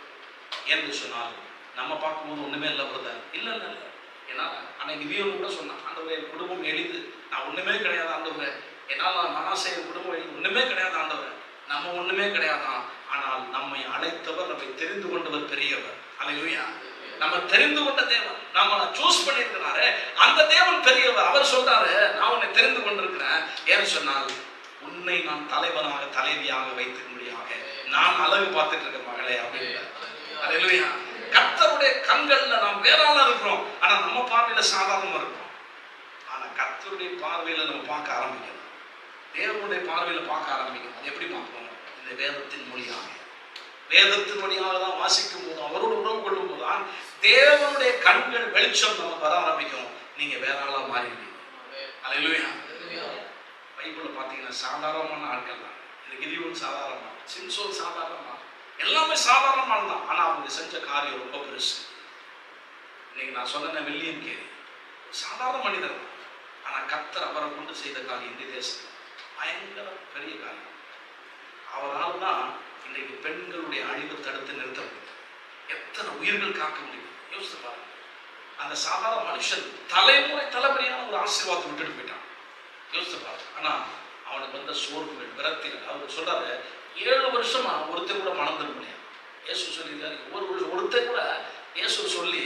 என்று சொன்னால் நம்ம பார்க்கும்போது ஒண்ணுமே இல்லை பிரதர், இல்லை இல்லை இல்லை. ஏன்னா அன்னைக்கு நிவியன் கூட சொன்னான், ஆண்டவரே என் குடும்பம் எளிது, நான் ஒண்ணுமே கிடையாது ஆண்டவரே, என்னால் நான் மகாசேயன் குடும்பம் எளிது, ஒண்ணுமே கிடையாது ஆண்டவரே, நம்ம ஒண்ணுமே கிடையாதான். ஆனால் நம்மை அழைத்தவர், நம்மை தெரிந்து கொண்டவர் பெரியவர். அல்லேலூயா. நம்ம தெரிந்து கொண்ட தேவன், நம்ம சூஸ் பண்ணியிருக்கிறாரு, அந்த தேவன் பெரியவர். அவர் சொல்றாரு, நான் உன்னை தெரிந்து கொண்டிருக்கிறேன். ஏன்னு சொன்னால் உன்னை நான் தலைவனாக தலைவியாக வைத்திருக்கும்படியாக நான் அழகு பார்த்துட்டு இருக்க மகளே அப்படின்னு. அல்லேலூயா. கர்த்தருடைய கண்கள்ல நாம் வேறாளா இருக்கிறோம், ஆனா நம்ம பார்வையில சாதாரணமா இருக்கிறோம். ஆனா கர்த்தருடைய பார்வையில நம்ம பார்க்க ஆரம்பிக்கணும், தேவனுடைய பார்வையில பார்க்க ஆரம்பிக்கணும். அது எப்படி பார்ப்போம்? இந்த வேதத்தின் மொழியாக, வேதத்தின் வழியாக தான் வாசிக்கும் போது, அவரோடு உறவு கொள்ளும் போதுதான் தேவனுடைய கண்கள் வெளிச்சம் நமக்கு வர ஆரம்பிக்கும். நீங்க வேறாளா மாறிடுவீங்க. அல்லேலூயா. பைபிள்ல பாத்தீங்கன்னா சாதாரணமான ஆட்கள் தான். இந்த கிதியோன் சாதாரணமான, சிம்சோன் சாதாரணமான, எல்லாமே சாதாரணமான தான். ஆனா அவங்க செஞ்ச காரியம் ரொம்ப பெருசு. இன்னைக்கு நான் சொன்ன வில்லியம் கேரி சாதாரண மனிதர், ஆனா கர்த்தர் அவரை கொண்டு செய்த காரியம் இந்திய தேசத்தில் பயங்கர பெரிய காரியம். அவரால் தான் இன்றைக்கு பெண்களுடைய அழிவை தடுத்து நிறுத்த முடியும், எத்தனை உயிர்கள் காக்க முடியும். யோசித்து பாருங்க. அந்த சாதாரண மனுஷன் தலைமுறையான ஒரு ஆசீர்வாதத்தை விட்டுட்டு போயிட்டான். யோசித்து பாருங்க. ஆனா அவனுக்கு வந்த சோர்வுகள், விரக்திகள், அவர் சொல்றாரு 7 வருஷமா ஒருத்தர் கூட மனம் திரும்ப முடியாது. இயேசு சொல்லியிருக்காரு, ஒருத்தர் கூட இயேசு சொல்லி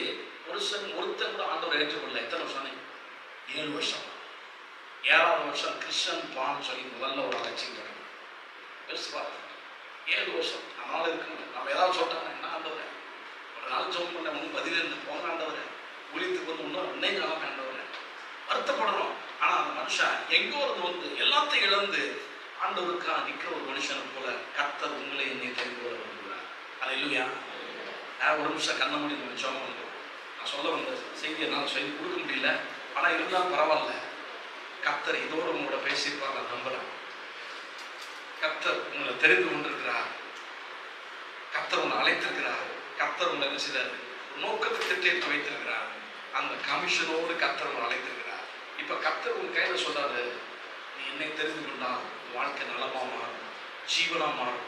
ஒருத்தர் கூட ஆண்டவரை ஏற்றுக்கொள்ள எத்தனை வருஷம்? 7 வருஷம். 7ஆவது வருஷம் கிறிஸ்டியன் பான்னு சொல்லி முதல்ல ஒரு அலட்சியம் தொடங்கி. யோசிச்சு பாருங்க. 7 வருஷம் நம்மளால இருக்கணும். நம்ம ஏதாவது சொல்லிட்டாங்க, என்ன ஆண்டவரை ஒரு நாள் ஜோம் பண்ண ஒன்றும் பதில் இருந்து போங்க ஆண்டவரை, ஊழியத்துக்கு வந்து இன்னும் இன்னைக்கு காலம் ஆண்டவரை வருத்தப்படுறோம். ஆனா அந்த மனுஷன் எங்கோ வந்து எல்லாத்தையும் இழந்து ஆண்டவருக்காக நிற்கிற ஒரு மனுஷனை போல கர்த்தர் உங்களை என்னை தெரிந்து கொள்ள விரும்புகிறார். அல்லேலூயா. ஒரு நிமிஷம் கண்ண மூடி நம்ம ஜெபம் பண்ணுவோம். நான் சொல்ல வந்த செய்தியை நான் சொல்லி கொடுக்க முடியல, ஆனா இருந்தாலும் பரவாயில்ல. கர்த்தர் இதோடு உங்களோட பேசியிருப்பார், நான் நம்புறேன். கர்த்தர் உங்களை தெரிந்து கொண்டிருக்கிறார், கர்த்தர் உங்களை அழைத்திருக்கிறார், கர்த்தர் உங்களை என்ன செய்தார், நோக்கத்தை திட்டமிட்டு வைத்திருக்கிறார். அந்த கமிஷனோடு கர்த்தர் உங்களை அழைத்திருக்கிறார். இப்ப கர்த்தர் உங்க கையில சொல்றாரு, நீ என்னை தெரிந்து கொண்டால் வாழ்க்கை நலமா மாறும், ஜீவனா மாறும்.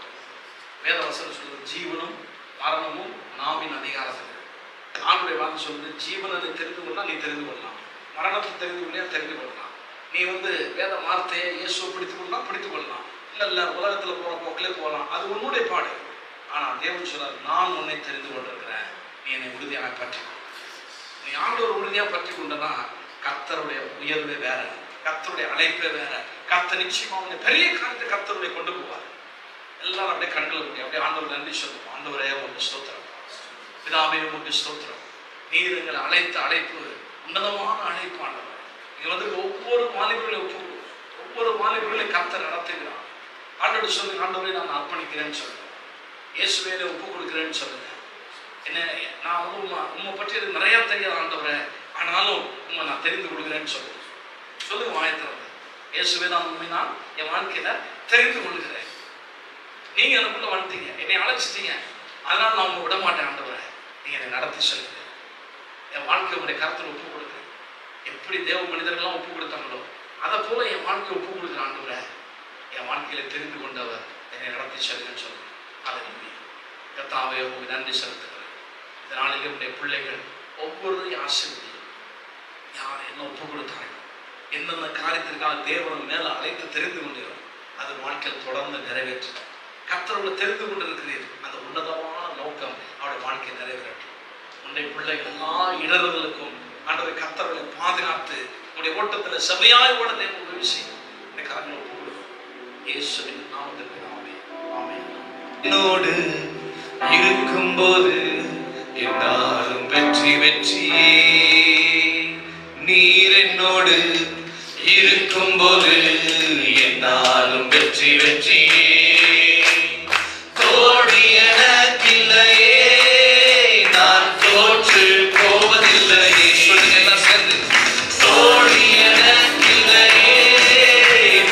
வேத வசனம் சொல்லுது ஜீவனும் மரணமும் நாவின் அதிகாரத்தில். ஆண்டுடைய வார்த்தை சொல்லுது ஜீவனை தெரிந்து கொள்ளலாம், நீ தெரிந்து கொள்ளலாம். மரணத்தை தெரிந்து கொள்ளையா தெரிந்து கொள்ளலாம். நீ வேத வார்த்தையை இயேசுவை பிடித்துக் கொள்ளலாம், பிடித்துக் கொள்ளலாம். இல்லை உலகத்துல போற போக்கிலே போகலாம், அது உன்னுடைய பாடு. ஆனா தேவன் சொல்றார், நான் உன்னை தெரிந்து கொண்டிருக்கிறேன், நீ என்னை உறுதியாக பற்றி. நீ ஆண்டவர் உறுதியா பற்றி கொண்டனா கர்த்தருடைய உயர்வே வேற, கர்த்தருடைய அழைப்பே வேற. கர்த்தர் நிச்சயமா உன்னை பெரிய காரியத்தை கர்த்தருடைய கொண்டு போவார். எல்லாரும் அப்படியே கண்களை கூட்டி அப்படியே ஆண்டவர் நன்றி சொல்லுவோம். ஆண்டவரே உங்க ஸ்தோத்திரம், பிதாவே உங்க ஸ்தோத்திரம். நீர் எங்களை அழைத்த அழைப்பு உன்னதமான அழைப்பு. ஆண்டவர் நீங்க ஒவ்வொரு வாலிபர்களையும் ஒவ்வொரு வாலிபர்களையும் கர்த்தர் நடத்துகிறார். ஆண்டவர் சொல்லுங்க, ஆண்டவரே நான் அர்ப்பணிக்கிறேன்னு சொல்லுங்க, இயேசுவே ஒப்பு கொடுக்கிறேன்னு சொல்லுங்க. என்ன நான் உண்மை பற்றி எனக்கு நிறைய தெரியாது ஆண்டவரே, ஆனாலும் உண்மை நான் தெரிந்து கொள்கிறேன்னு சொல்லுங்க. சொல்லுங்க வாயத்திறந்து, இயேசுவே நான் உண்மை நான் என் வாழ்க்கையில தெரிந்து கொள்கிறேன். நீங்க எனக்குள்ள வந்துட்டீங்க, என்னை அழைச்சிட்டீங்க, அதனால நான் உங்க விட மாட்டேன் ஆண்டவரே, நீங்க என்னை நடத்தி சொல்லுங்க. என் வாழ்க்கை உங்களுடைய கருத்தில் ஒப்பு கொடுக்குறேன். எப்படி தேவ மனிதர்கள்லாம் ஒப்பு கொடுத்தாங்களோ அதை போல என் வாழ்க்கையை ஒப்பு கொடுக்குற ஆண்டவரே, என் வாழ்க்கையில தெரிந்து கொண்டவர் என்னை நடத்தி சொல்லுங்கன்னு சொல்லுங்க. அதை கர்த்தாவே உங்களுக்கு நன்றி செலுத்துகிறேன். இதனாலே உடைய பிள்ளைகள் ஒவ்வொருவரையும் ஆசீர்வதியும். யார் என்ன ஒப்பு கொடுத்தாங்க, என்னென்ன காரியத்திற்காக தேவன் மேல அழைத்து தெரிந்து கொண்டிருக்கிறோம், அது வாழ்க்கையில் தொடர்ந்து நிறைவேற்று. கர்த்தர்களை தெரிந்து கொண்டிருக்கிறீர்கள், அந்த உன்னதமான நோக்கம் அவருடைய வாழ்க்கையை நிறைவேற்றும். உன்னுடைய பிள்ளைகள் எல்லா இடர்களுக்கும் ஆண்டவர் கர்த்தர்களை பாதுகாத்து உன்னுடைய ஓட்டத்தில் செவையாய் ஓட தேவன் உதவி செய்யும். இந்த கரங்களை ஒப்பு கொடுக்கும் இயேசுவின் நாமத்தில் ஆமென். ஆமென். என்னோடு இருக்கும்போது என்னாலும் வெற்றி வெற்றியே. நீர் என்னோடு இருக்கும்போது என்னாலும் வெற்றி வெற்றியே. தோல்வி எனக்கில்லையே, நான் தோற்று போவதில்லையே. சொல்லுங்க எல்லாம் சேர்ந்து, தோல்வி எனக்கில்லையே,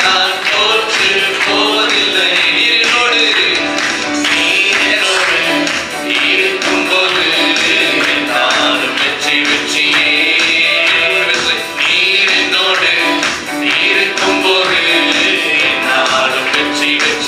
நான் தோற்று போவதில்லையே. வெற்றி வெற்றி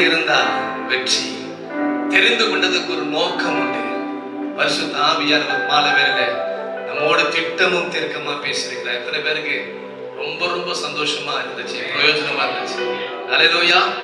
இருந்தா வெற்றி. தெரிந்து கொண்டதுக்கு ஒரு நோக்கம் உண்டு. பரிசுத்த ஆவியானவர் மாலை வேளையில நம்மோடு திட்டமும் தீர்க்கமா பேசியிருக்கிறார். எத்தனை பேருக்கு ரொம்ப ரொம்ப சந்தோஷமா இருந்துச்சு, பிரயோஜனமா இருந்துச்சு. அல்லேலூயா.